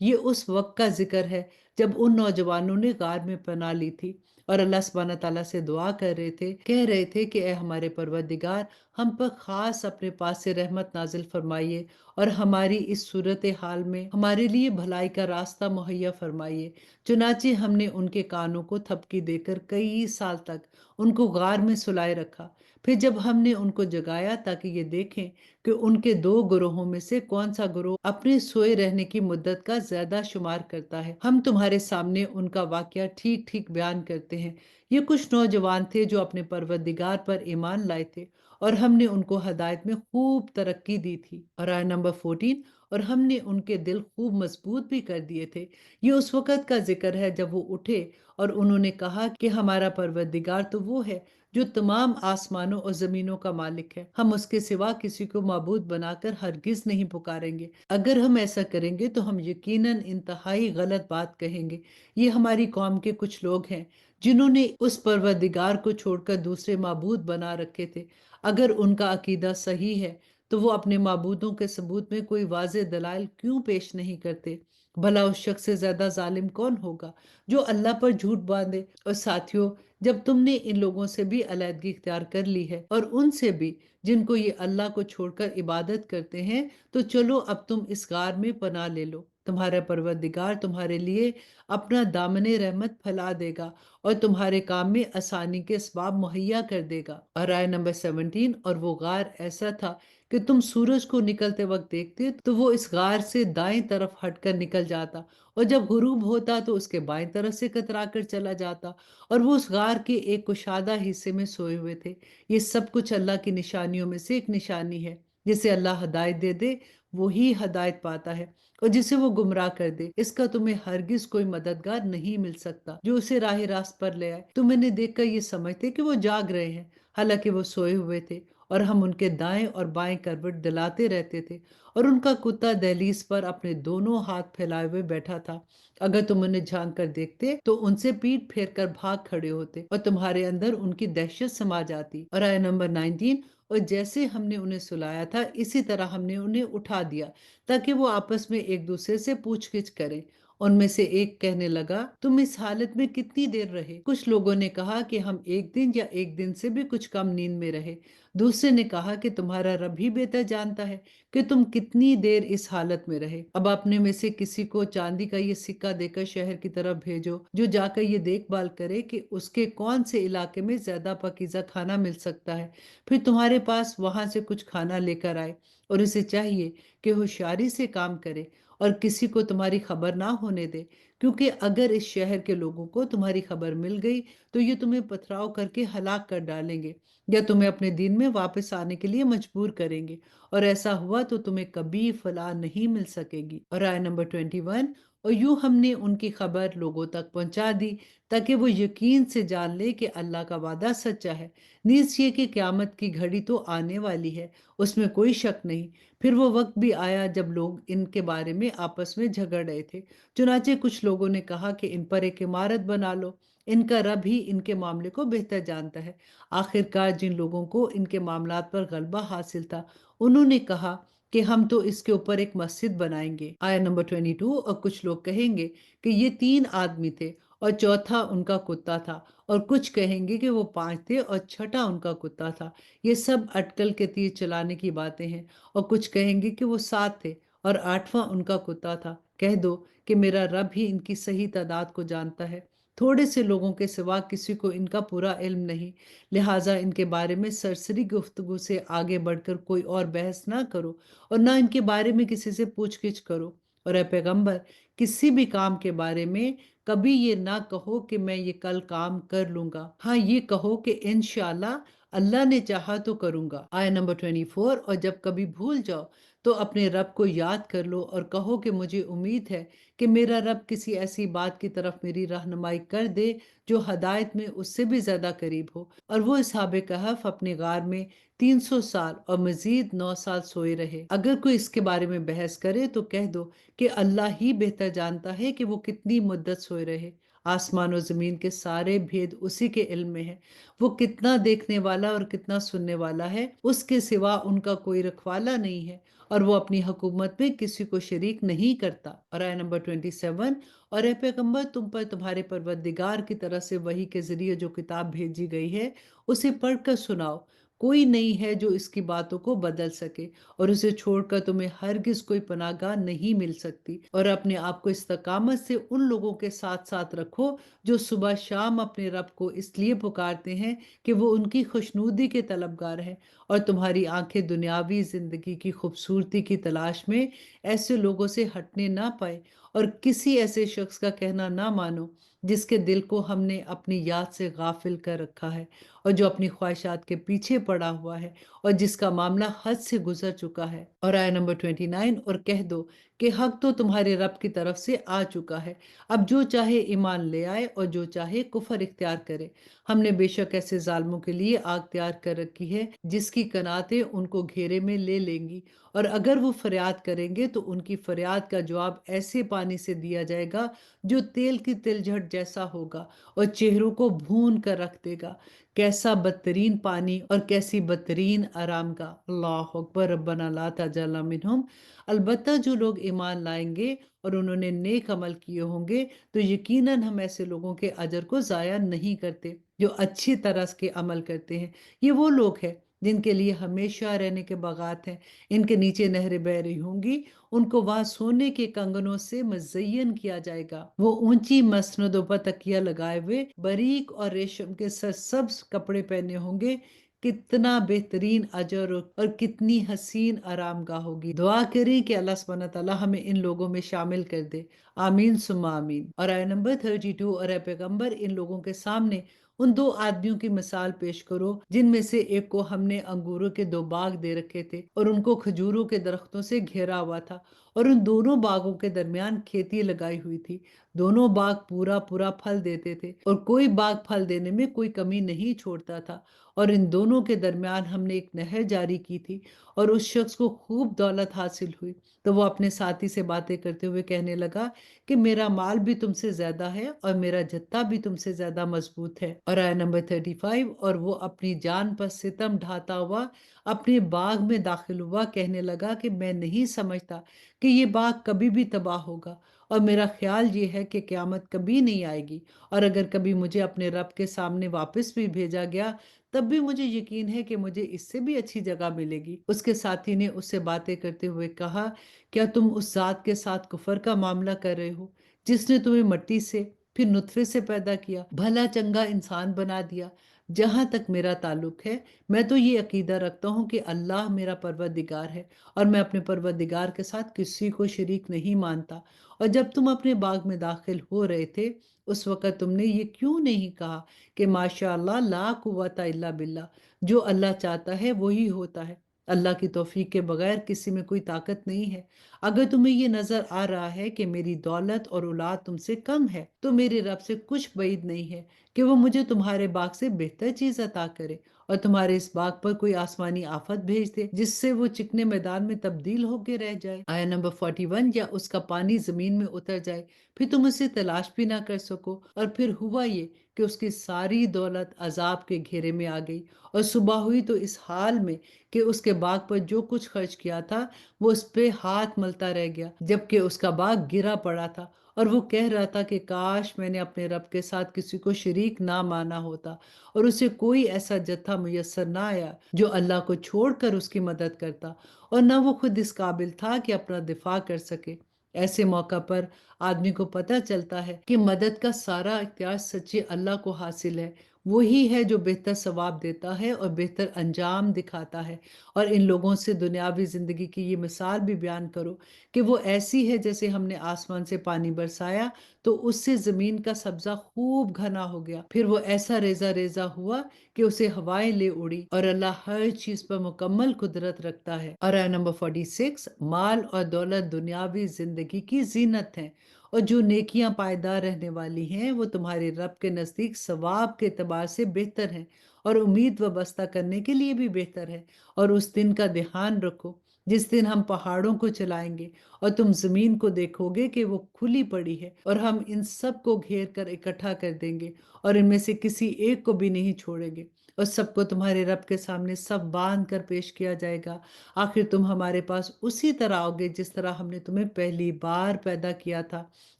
ये उस वक्त का जिक्र है जब उन नौजवानों ने गार में पनाह ली थी और अल्लाह सुब्हानह ताला से दुआ कर रहे थे, कह रहे थे कि ए हमारे परवरदिगार, हम पर खास अपने पास से रहमत नाजिल फरमाइए और हमारी इस सूरत हाल में हमारे लिए भलाई का रास्ता मुहैया फरमाइए। चुनाचे हमने उनके कानों को थपकी देकर कई साल तक उनको गार में सुलाए रखा। फिर जब हमने उनको जगाया ताकि ये देखें कि उनके दो ग्रोहों में से कौन सा ग्रोह अपने सोए रहने की मुद्दत का ज्यादा शुमार करता है, हम तुम्हारे सामने उनका वाकया ठीक ठीक बयान करते हैं। ये कुछ नौजवान थे जो अपने परवरदिगार पर ईमान लाए थे और हमने उनको हदायत में खूब तरक्की दी थी। और आया नंबर 14, और हमने उनके दिल खूब मजबूत भी कर दिए थे। ये उस वक़्त का जिक्र है जब वो उठे और उन्होंने कहा कि हमारा परवरदिगार तो वो है जो तमाम आसमानों और जमीनों का मालिक है। हम उसके सिवा किसी को माबूद बनाकर हरगिज नहीं पुकारेंगे। अगर हम ऐसा करेंगे तो हम यकीनन इंतहाई गलत बात कहेंगे। ये हमारी कौम के कुछ लोग हैं जिन्होंने उस परवरदिगार को छोड़कर दूसरे माबूद बना रखे थे। अगर उनका अकीदा सही है तो वो अपने माबूदों के सबूत में कोई वाज़ेह दलाइल क्यों पेश नहीं करते? भला उस शख्स से ज्यादा जालिम कौन होगा जो अल्लाह पर झूठ बांधे। और साथियों, जब तुमने इन लोगों से भी अलहदगी इख्तियार कर ली है और उनसे भी जिनको ये अल्लाह को छोड़कर इबादत करते हैं, तो चलो अब तुम इस गार में पनाह ले लो। तुम्हारा परवरदिगार तुम्हारे लिए अपना दामने रहमत फैला देगा और तुम्हारे काम में आसानी के असबाब मुहैया कर देगा। और आय नंबर 17, और वो गार ऐसा था कि तुम सूरज को निकलते वक्त देखते तो वो इस गार से दाएं तरफ हटकर निकल जाता, और जब गुरूब होता तो उसके बाएं तरफ से कतरा कर चला जाता, और वो उस गार के एक कुशादा हिस्से में सोए हुए थे। ये सब कुछ अल्लाह की निशानियों में से एक निशानी है। जिसे अल्लाह हदायत दे दे وہی ہدایت پاتا ہے، اور جسے وہ گمراہ کر دے اس کا تمہیں ہرگز کوئی مددگار نہیں مل سکتا جو اسے راہ راست پر لے آئے۔ تم انہیں دیکھ کر یہ سمجھتے کہ وہ جاگ رہے ہیں، حالانکہ وہ سوئے ہوئے تھے، اور ہم ان کے دائیں اور بائیں کروٹ دلاتے رہتے تھے، اور ان کا کتا دہلیز پر اپنے دونوں ہاتھ پھیلائے ہوئے بیٹھا تھا۔ اگر تم انہیں جھانک کر دیکھتے تو ان سے پیٹ پھیر کر بھاگ کھڑے ہوتے، اور تمہارے اندر ان کی دہشت سما جاتی۔ اور آیت نمبر 19، اور جیسے ہم نے انہیں سلایا تھا اسی طرح ہم نے انہیں اٹھا دیا تاکہ وہ آپس میں ایک دوسرے سے پوچھ گچھ کریں۔ ان میں سے ایک کہنے لگا، تم اس حالت میں کتنی دیر رہے؟ کچھ لوگوں نے کہا کہ ہم ایک دن یا ایک دن سے بھی کچھ کم نیند میں رہے۔ دوسرے نے کہا کہ تمہارا رب ہی بہتر جانتا ہے کہ تم کتنی دیر اس حالت میں رہے۔ اب اپنے میں سے کسی کو چاندی کا یہ سکہ دے کر شہر کی طرف بھیجو، جو جا کر یہ دیکھ بھال کرے کہ اس کے کون سے علاقے میں زیادہ پاکیزہ کھانا مل سکتا ہے، پھر تمہارے پاس وہاں سے کچھ کھانا لے کر آئے، اور اسے چاہیے کہ ہوشیاری سے کام کرے اور کسی کو تمہاری خبر نہ ہونے دے، کیونکہ اگر اس شہر کے لوگوں کو تمہاری خبر مل گئی تو یہ تمہیں پتھراؤ کر کے ہلاک کر ڈالیں گے، یا تمہیں اپنے دین میں واپس آنے کے لیے مجبور کریں گے، اور ایسا ہوا تو تمہیں کبھی فلاح نہیں مل سکے گی۔ اور آیت نمبر 21، اور یوں ہم نے ان کی خبر لوگوں تک پہنچا دی تاکہ وہ یقین سے جان لے کہ اللہ کا وعدہ سچا ہے، نیز یہ کہ قیامت کی گھڑی تو آنے والی ہے، اس میں کوئی شک نہیں۔ پھر وہ وقت بھی آیا جب لوگ ان کے بارے میں آپس میں جھگڑ رہے تھے، چنانچہ کچھ لوگوں نے کہا کہ ان پر ایک عمارت بنا لو، ان کا رب ہی ان کے معاملے کو بہتر جانتا ہے۔ آخر کار جن لوگوں کو ان کے معاملات پر غلبہ حاصل تھا انہوں نے کہا کہ ہم تو اس کے اوپر ایک مسجد بنائیں گے۔ آیت نمبر 22، اور کچھ لوگ کہیں گے کہ یہ 3 آدمی تھے اور چوتھا ان کا کتا تھا، اور کچھ کہیں گے کہ وہ 5 تھے اور چھٹا ان کا کتا تھا۔ یہ سب اٹکل کے تیر چلانے کی باتیں ہیں۔ اور کچھ کہیں گے کہ وہ 7 تھے اور 8واں ان کا کتا تھا۔ کہہ دو کہ میرا رب ہی ان کی صحیح تعداد کو جانتا ہے، تھوڑے سے لوگوں کے سوا کسی کو ان کا پورا علم نہیں، لہٰذا ان کے بارے میں سرسری گفتگو سے آگے بڑھ کر کوئی اور بحث نہ کرو، اور نہ ان کے بارے میں کسی سے پوچھ گچھ کرو۔ اور اے پیغمبر، کسی بھی کام کے بارے میں کبھی یہ نہ کہو کہ میں یہ کل کام کر لوں گا، ہاں یہ کہو کہ انشاءاللہ اللہ نے چاہا تو کروں گا۔ آیت نمبر 24، اور جب کبھی بھول جاؤ تو اپنے رب کو یاد کر لو اور کہو کہ مجھے امید ہے کہ میرا رب کسی ایسی بات کی طرف میری رہنمائی کر دے جو ہدایت میں اس سے بھی زیادہ قریب ہو۔ اور وہ اصحاب کہف اپنے غار میں 300 سال اور مزید 9 سال سوئے رہے۔ اگر کوئی اس کے بارے میں بحث کرے تو کہہ دو کہ اللہ ہی بہتر جانتا ہے کہ وہ کتنی مدت سوئے رہے۔ آسمان و زمین کے سارے بھید اسی کے علم میں ہے، وہ کتنا دیکھنے والا اور کتنا سننے والا ہے، اس کے سوا ان کا کوئی رکھوالا نہیں ہے، اور وہ اپنی حکومت میں کسی کو شریک نہیں کرتا۔ اور آیت نمبر 27، اور اے پیغمبر تم پر تمہارے پروردگار کی طرف سے وحی کے ذریعے جو کتاب بھیجی گئی ہے اسے پڑھ کر سناؤ، کوئی نہیں ہے جو اس کی باتوں کو بدل سکے، اور اسے چھوڑ کر تمہیں ہرگز کوئی پناہ گاہ نہیں مل سکتی۔ اور اپنے آپ کو استقامت سے ان لوگوں کے ساتھ ساتھ رکھو جو صبح شام اپنے رب کو اس لیے پکارتے ہیں کہ وہ ان کی خوشنودی کے طلبگار ہیں، اور تمہاری آنکھیں دنیاوی زندگی کی خوبصورتی کی تلاش میں ایسے لوگوں سے ہٹنے نہ پائے، اور کسی ایسے شخص کا کہنا نہ مانو جس کے دل کو ہم نے اپنی یاد سے غافل کر رکھا ہے، اور جو اپنی خواہشات کے پیچھے پڑا ہوا ہے، اور جس کا معاملہ حد سے گزر چکا ہے۔ اور آیت نمبر 29، اور کہہ دو کہ حق تو تمہارے رب کی طرف سے آ چکا ہے، اب جو چاہے ایمان لے آئے اور جو چاہے کفر اختیار کرے۔ ہم نے بے شک ایسے ظالموں کے لیے آگ تیار کر رکھی ہے جس کی قناتیں ان کو گھیرے میں لے لیں گی، اور اگر وہ فریاد کریں گے تو ان کی فریاد کا جواب ایسے پانی سے دیا جائے گا جو تیل کی تلجھٹ جیسا ہوگا اور چہروں کو بھون کر رکھ دے گا۔ کیسا بدترین پانی اور کیسی بدترین آرام گاہ! اللہ اکبر، ربنا لا تجعلنا منہم۔ البتہ جو لوگ ایمان لائیں گے اور انہوں نے نیک عمل کیے ہوں گے تو یقیناً ہم ایسے لوگوں کے اجر کو ضائع نہیں کرتے جو اچھی طرح کے عمل کرتے ہیں۔ یہ وہ لوگ ہیں جن کے لیے ہمیشہ رہنے کے باغات ہیں، ان کے نیچے نہریں بہہ رہی ہوں گی، ان کو وہاں سونے کے کنگنوں سے مزین کیا جائے گا، وہ اونچی مسندوں پر تکیہ لگائے ہوئے باریک اور ریشم کے سرسبز کپڑے پہنے ہوں گے۔ کتنا بہترین اجر اور کتنی حسین آرام گاہ ہوگی۔ دعا کریں کہ اللہ سبحانہ تعالیٰ ہمیں ان لوگوں میں شامل کر دے، آمین ثم آمین۔ اور آیت نمبر 32، اور اے پیغمبر ان لوگوں کے سامنے ان دو آدمیوں کی مثال پیش کرو جن میں سے ایک کو ہم نے انگوروں کے دو باغ دے رکھے تھے اور ان کو کھجوروں کے درختوں سے گھیرا ہوا تھا اور ان دونوں باغوں کے درمیان کھیتی لگائی ہوئی تھی۔ دونوں باغ پورا پورا پھل دیتے تھے اور کوئی باغ پھل دینے میں کوئی کمی نہیں چھوڑتا تھا، اور ان دونوں کے درمیان ہم نے ایک نہر جاری کی تھی اور اس شخص کو خوب دولت حاصل ہوئی۔ تو وہ اپنے ساتھی سے باتیں کرتے ہوئے کہنے لگا کہ میرا مال بھی تم سے زیادہ ہے اور میرا جتھا بھی تم سے زیادہ مضبوط ہے۔ اور آیت نمبر 35، اور وہ اپنی جان پر ستم ڈھاتا ہوا اپنے باغ میں داخل ہوا، کہنے لگا کہ میں نہیں سمجھتا کہ یہ باغ کبھی بھی تباہ ہوگا، اور میرا خیال یہ ہے کہ قیامت کبھی نہیں آئے گی، اور اگر کبھی مجھے اپنے رب کے سامنے واپس بھی بھیجا گیا تب بھی مجھے یقین ہے کہ مجھے اس سے بھی اچھی جگہ ملے گی۔ اس کے ساتھی نے اس سے باتیں کرتے ہوئے کہا، کیا تم اس ذات کے ساتھ کفر کا معاملہ کر رہے ہو جس نے تمہیں مٹی سے پھر نطفے سے پیدا کیا، بھلا چنگا انسان بنا دیا؟ جہاں تک میرا تعلق ہے، میں تو یہ عقیدہ رکھتا ہوں کہ اللہ میرا پروردگار ہے اور میں اپنے پروردگار کے ساتھ کسی کو شریک نہیں مانتا۔ اور جب تم اپنے باغ میں داخل ہو رہے تھے اس وقت تم نے یہ کیوں نہیں کہا کہ ماشاء اللہ لا قوت الا باللہ، جو اللہ چاہتا ہے وہی ہوتا ہے، اللہ کی توفیق کے بغیر کسی میں کوئی طاقت نہیں ہے۔ اگر تمہیں یہ نظر آ رہا ہے کہ میری دولت اور اولاد تم سے کم ہے تو میرے رب سے کچھ بعید نہیں ہے کہ وہ مجھے تمہارے باغ سے بہتر چیز عطا کرے اور تمہارے اس باغ پر کوئی آسمانی آفت بھیج دے جس سے وہ چکنے میدان میں تبدیل ہو کے رہ جائے۔ آیا نمبر 41، یا اس کا پانی زمین میں اتر جائے پھر تم اسے تلاش بھی نہ کر سکو، اور پھر ہوا یہ کہ اس کی ساری دولت عذاب کے گھیرے میں آ گئی، اور صبح ہوئی تو اس حال میں کہ اس کے باغ پر جو کچھ خرچ کیا تھا وہ اس پہ ہاتھ ملتا رہ گیا، جبکہ اس کا باغ گرا پڑا تھا، اور وہ کہہ رہا تھا کہ کاش میں نے اپنے رب کے ساتھ کسی کو شریک نہ مانا ہوتا، اور اسے کوئی ایسا جتھا میسر نہ آیا جو اللہ کو چھوڑ کر اس کی مدد کرتا، اور نہ وہ خود اس قابل تھا کہ اپنا دفاع کر سکے۔ ایسے موقع پر آدمی کو پتہ چلتا ہے کہ مدد کا سارا اختیار سچے اللہ کو حاصل ہے، وہی ہے جو بہتر ثواب دیتا ہے اور بہتر انجام دکھاتا ہے۔ اور ان لوگوں سے دنیاوی زندگی کی یہ مثال بھی بیان کرو کہ وہ ایسی ہے جیسے ہم نے آسمان سے پانی برسایا تو اس سے زمین کا سبزہ خوب گھنا ہو گیا، پھر وہ ایسا ریزہ ریزہ ہوا کہ اسے ہوائیں لے اڑی، اور اللہ ہر چیز پر مکمل قدرت رکھتا ہے۔ اور آیت نمبر 46، مال اور دولت دنیاوی زندگی کی زینت ہیں، اور جو نیکیاں پائیدار رہنے والی ہیں وہ تمہارے رب کے نزدیک ثواب کے اعتبار سے بہتر ہیں اور امید وابستہ کرنے کے لیے بھی بہتر ہے۔ اور اس دن کا دھیان رکھو جس دن ہم پہاڑوں کو چلائیں گے اور تم زمین کو دیکھو گے کہ وہ کھلی پڑی ہے، اور ہم ان سب کو گھیر کر اکٹھا کر دیں گے اور ان میں سے کسی ایک کو بھی نہیں چھوڑیں گے، اور سب کو تمہارے رب کے سامنے سب باندھ کر پیش کیا جائے گا۔ آخر تم ہمارے پاس اسی طرح آؤ گے جس طرح ہم نے تمہیں پہلی بار پیدا کیا تھا۔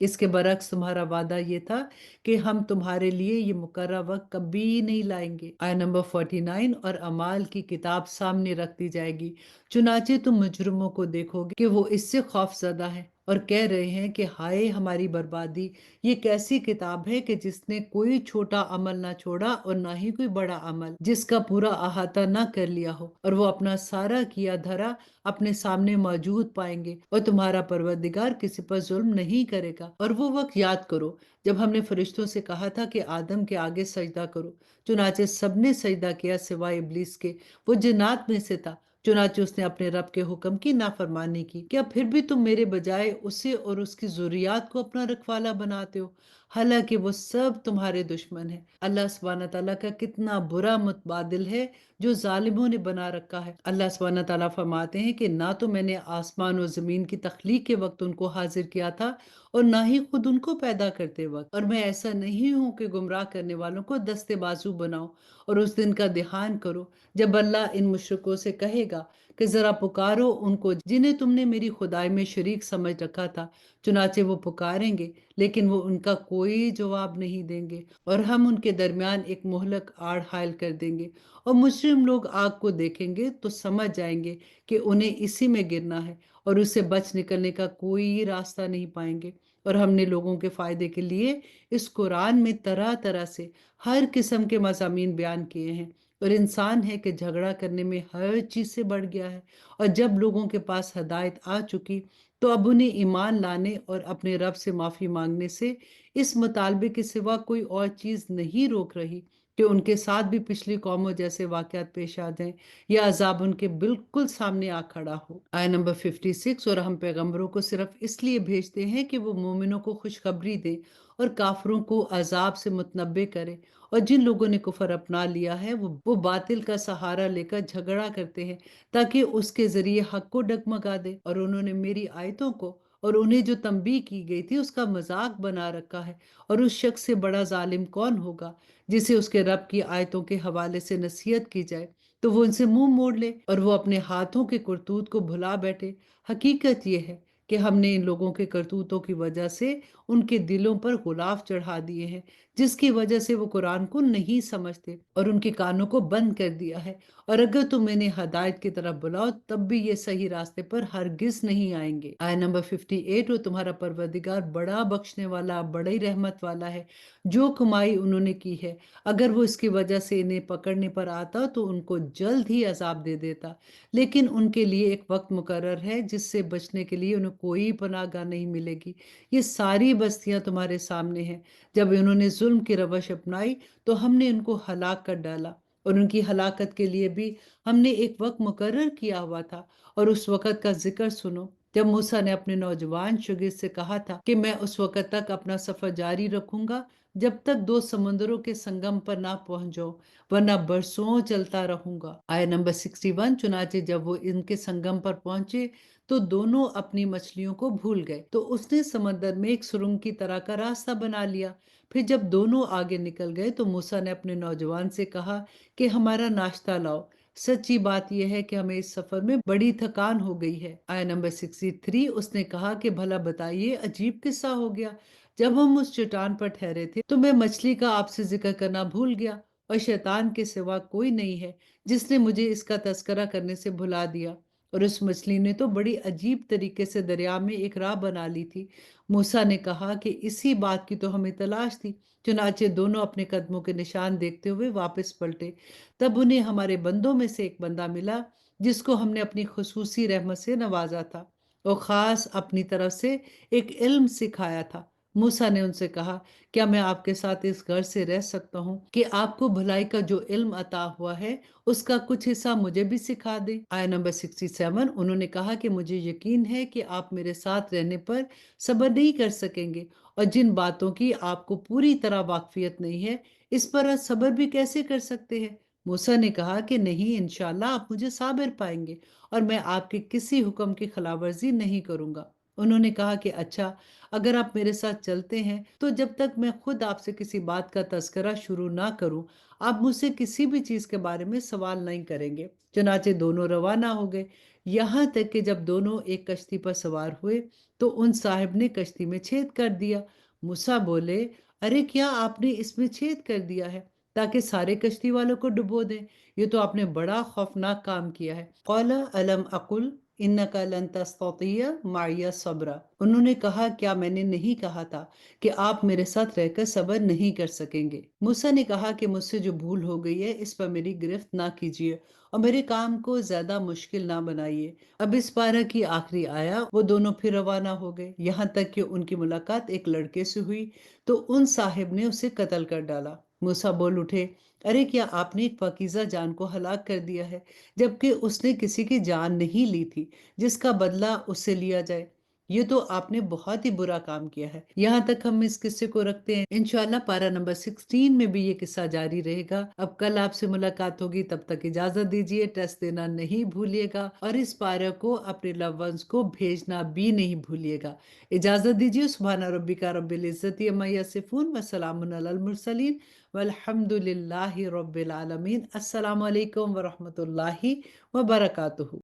اس کے برعکس تمہارا وعدہ یہ تھا کہ ہم تمہارے لیے یہ مقررہ وقت کبھی نہیں لائیں گے۔ آیت نمبر 49، اور اعمال کی کتاب سامنے رکھ دی جائے گی، چنانچہ تم مجرموں کو دیکھو گے کہ وہ اس سے خوف زدہ ہیں اور کہہ رہے ہیں کہ ہائے ہماری بربادی، یہ کیسی کتاب ہے کہ جس نے کوئی چھوٹا عمل نہ چھوڑا اور نہ ہی کوئی بڑا عمل جس کا پورا احاطہ نہ کر لیا ہو، اور وہ اپنا سارا کیا دھرا اپنے سامنے موجود پائیں گے، اور تمہارا پروردگار کسی پر ظلم نہیں کرے گا۔ اور وہ وقت یاد کرو جب ہم نے فرشتوں سے کہا تھا کہ آدم کے آگے سجدہ کرو، چنانچہ سب نے سجدہ کیا سوائے ابلیس کے، وہ جنات میں سے تھا، چنانچہ اس نے اپنے رب کے حکم کی نافرمانی کی۔ کیا پھر بھی تم میرے بجائے اسے اور اس کی ذریات کو اپنا رکھوالا بناتے ہو، حالانکہ وہ سب تمہارے دشمن ہیں؟ اللہ سبحانہ تعالیٰ کا کتنا برا متبادل ہے جو ظالموں نے بنا رکھا ہے۔ اللہ سبحانہ تعالیٰ فرماتے ہیں کہ نہ تو میں نے آسمان و زمین کی تخلیق کے وقت ان کو حاضر کیا تھا اور نہ ہی خود ان کو پیدا کرتے وقت، اور میں ایسا نہیں ہوں کہ گمراہ کرنے والوں کو دستے بازو بناؤں۔ اور اس دن کا دھیان کرو جب اللہ ان مشرکوں سے کہے گا کہ ذرا پکارو ان کو جنہیں تم نے میری خدائی میں شریک سمجھ رکھا تھا، چنانچہ وہ پکاریں گے لیکن وہ ان کا کوئی جواب نہیں دیں گے، اور ہم ان کے درمیان ایک مہلک آڑ حائل کر دیں گے، اور مجرم لوگ آگ کو دیکھیں گے تو سمجھ جائیں گے کہ انہیں اسی میں گرنا ہے اور اس سے بچ نکلنے کا کوئی راستہ نہیں پائیں گے۔ اور ہم نے لوگوں کے فائدے کے لیے اس قرآن میں طرح طرح سے ہر قسم کے مضامین بیان کیے ہیں، اور انسان ہے کہ جھگڑا کرنے میں ہر چیز سے بڑھ گیا ہے، اور جب لوگوں کے پاس ہدایت آ چکی تو اب انہیں ایمان لانے اور اپنے رب سے معافی مانگنے سے اس مطالبے کے سوا کوئی اور چیز نہیں روک رہی کہ उनके साथ भी पिछली कौमों जैसे वाकयात पेश आ जाएं या अजाब उनके बिल्कुल सामने आ खड़ा हो। आय नंबर 56, और हम पैगंबरों को सिर्फ इसलिए भेजते हैं कि वो मोमिनों को खुशखबरी दे और काफरों को अजाब से मुतनब्बे करे। और जिन लोगों ने कुफर अपना लिया है वो बातिल का सहारा लेकर झगड़ा करते हैं ताकि उसके जरिए हक को डगमगा दे, और उन्होंने मेरी आयतों को और उन्हें जो तंबीह की गई थी उसका मजाक बना रखा है। और उस शख्स से बड़ा जालिम कौन होगा जिसे उसके रब की आयतों के हवाले से नसीहत की जाए तो वो उनसे मुंह मोड़ ले और वो अपने हाथों के करतूत को भुला बैठे। हकीकत ये है कि हमने इन लोगों के करतूतों की वजह से उनके दिलों पर गुलाफ चढ़ा दिए हैं, जिसकी वजह से वो कुरान को नहीं समझते और उनके कानों को बंद कर दिया है। और अगर तुम इन्हें हदायत की तरफ बुलाओ तब भी ये सही रास्ते पर हरगिज नहीं आएंगे। आय नंबर 58, वो तुम्हारा परवरदिगार बड़ा बख्शने वाला बड़ी रहमत वाला है। जो कमाई उन्होंने की है अगर वो इसकी वजह से इन्हें पकड़ने पर आता तो उनको जल्द ही अजाब दे देता, लेकिन उनके लिए एक वक्त मुकर्रर है जिससे बचने के लिए उन्हें कोई पनाहगाह नहीं मिलेगी। ये सारी बस्तियां तुम्हारे सामने हैं। जब इन्होंने जुल्म की रवश अपनाई तो हमने इनको हलाक कर डाला, और उनकी हलाकत के लिए भी हमने एक वक्त मुकर्रर किया हुआ था। और उस वक़्त का जिक्र सुनो जब मूसा ने अपने नौजवान शागिर्द से कहा था कि मैं उस वक़्त तक अपना सफर जारी रखूंगा जब तक दो समंदरों के संगम पर ना पहुंच जाओ, वरना बरसों चलता रहूंगा। आय नंबर 61, चुनाचे जब वो इनके संगम पर पहुंचे तो दोनों अपनी मछलियों को भूल गए, तो उसने समंदर में एक सुरंग की तरह का रास्ता बना लिया। फिर जब दोनों आगे निकल गए तो मूसा ने अपने नौजवान से कहा कि हमारा नाश्ता लाओ। सच्ची बात यह है कि हमें इस सफर में बड़ी थकान हो गई है। आय नंबर 63, उसने कहा कि भला बताइए अजीब किस्सा हो गया। जब हम उस चट्टान पर ठहरे थे तो मैं मछली का आपसे जिक्र करना भूल गया, और शैतान के सिवा कोई नहीं है जिसने मुझे इसका तस्करा करने से भुला दिया। और उस मछली ने तो बड़ी अजीब तरीके से दरिया में एक राह बना ली थी। मूसा ने कहा कि इसी बात की तो हमें तलाश थी। चुनाचे दोनों अपने कदमों के निशान देखते हुए वापस पलटे। तब उन्हें हमारे बंदों में से एक बंदा मिला जिसको हमने अपनी खुसूसी रहमत से नवाजा था और खास अपनी तरफ से एक इल्म सिखाया था। मूसा ने उनसे कहा, क्या मैं आपके साथ इस घर से रह सकता हूँ कि आपको भलाई का जो इल्म अता हुआ है उसका कुछ हिस्सा मुझे भी सिखा दे। आय नंबर 67, उन्होंने कहा कि मुझे यकीन है कि आप मेरे साथ रहने पर सब्र नहीं कर सकेंगे, और जिन बातों की आपको पूरी तरह वाकफियत नहीं है इस पर सब्र भी कैसे कर सकते हैं। मूसा ने कहा कि नहीं, इंशाल्लाह आप मुझे साबिर पाएंगे और मैं आपके किसी हुक्म की खिलाफवर्जी नहीं करूंगा। उन्होंने कहा कि अच्छा, अगर आप मेरे साथ चलते हैं तो जब तक मैं खुद आपसे किसी बात का तस्करा शुरू ना करूं आप मुझसे किसी भी चीज के बारे में सवाल नहीं करेंगे। चुनाचे दोनों रवाना हो गए। यहाँ तक कि जब दोनों एक कश्ती पर सवार हुए तो उन साहब ने कश्ती में छेद कर दिया। मूसा बोले, अरे क्या आपने इसमें छेद कर दिया है ताकि सारे कश्ती वालों को डुबो दें? ये तो आपने बड़ा खौफनाक काम किया है। कौला अलम अकुल इन्नका लन तस्ततिया माइया सब्रा। उन्होंने कहा, क्या मैंने नहीं कहा था कि आप मेरे साथ रहकर सब्र नहीं कर सकेंगे? मूसा ने कहा कि मुझसे जो भूल हो गई है इस पर मेरी गिरफ्त ना कीजिए और मेरे काम को ज्यादा मुश्किल ना बनाइए। अब इस पारा की आखिरी आया वो दोनों फिर रवाना हो गए। यहाँ तक कि उनकी मुलाकात एक लड़के से हुई तो उन साहिब ने उसे कत्ल कर डाला। मूसा बोल उठे, अरे क्या आपने एक पाकीज़ा जान को हलाक कर दिया है जबकि उसने किसी की जान नहीं ली थी जिसका बदला उससे लिया जाए। ये तो आपने बहुत ही बुरा काम किया है। यहाँ तक हम इस किस्से को रखते हैं। इंशाल्लाह पारा नंबर 16 में भी ये किस्सा जारी रहेगा। अब कल आपसे मुलाकात होगी, तब तक इजाजत दीजिए। टेस्ट देना नहीं भूलिएगा और इस पारा को अपने लव वंस को भेजना भी नहीं भूलिएगा। इजाजत दीजिए। सुभान रब्बिका रब्बिल इज्जति अम्मा यसिफून व सलामुन अलल मुरसलीन वल्हम्दुलिल्लाहि रब्बिल आलमीन। अस्सलामु अलैकुम व रहमतुल्लाहि व बरकातुहू।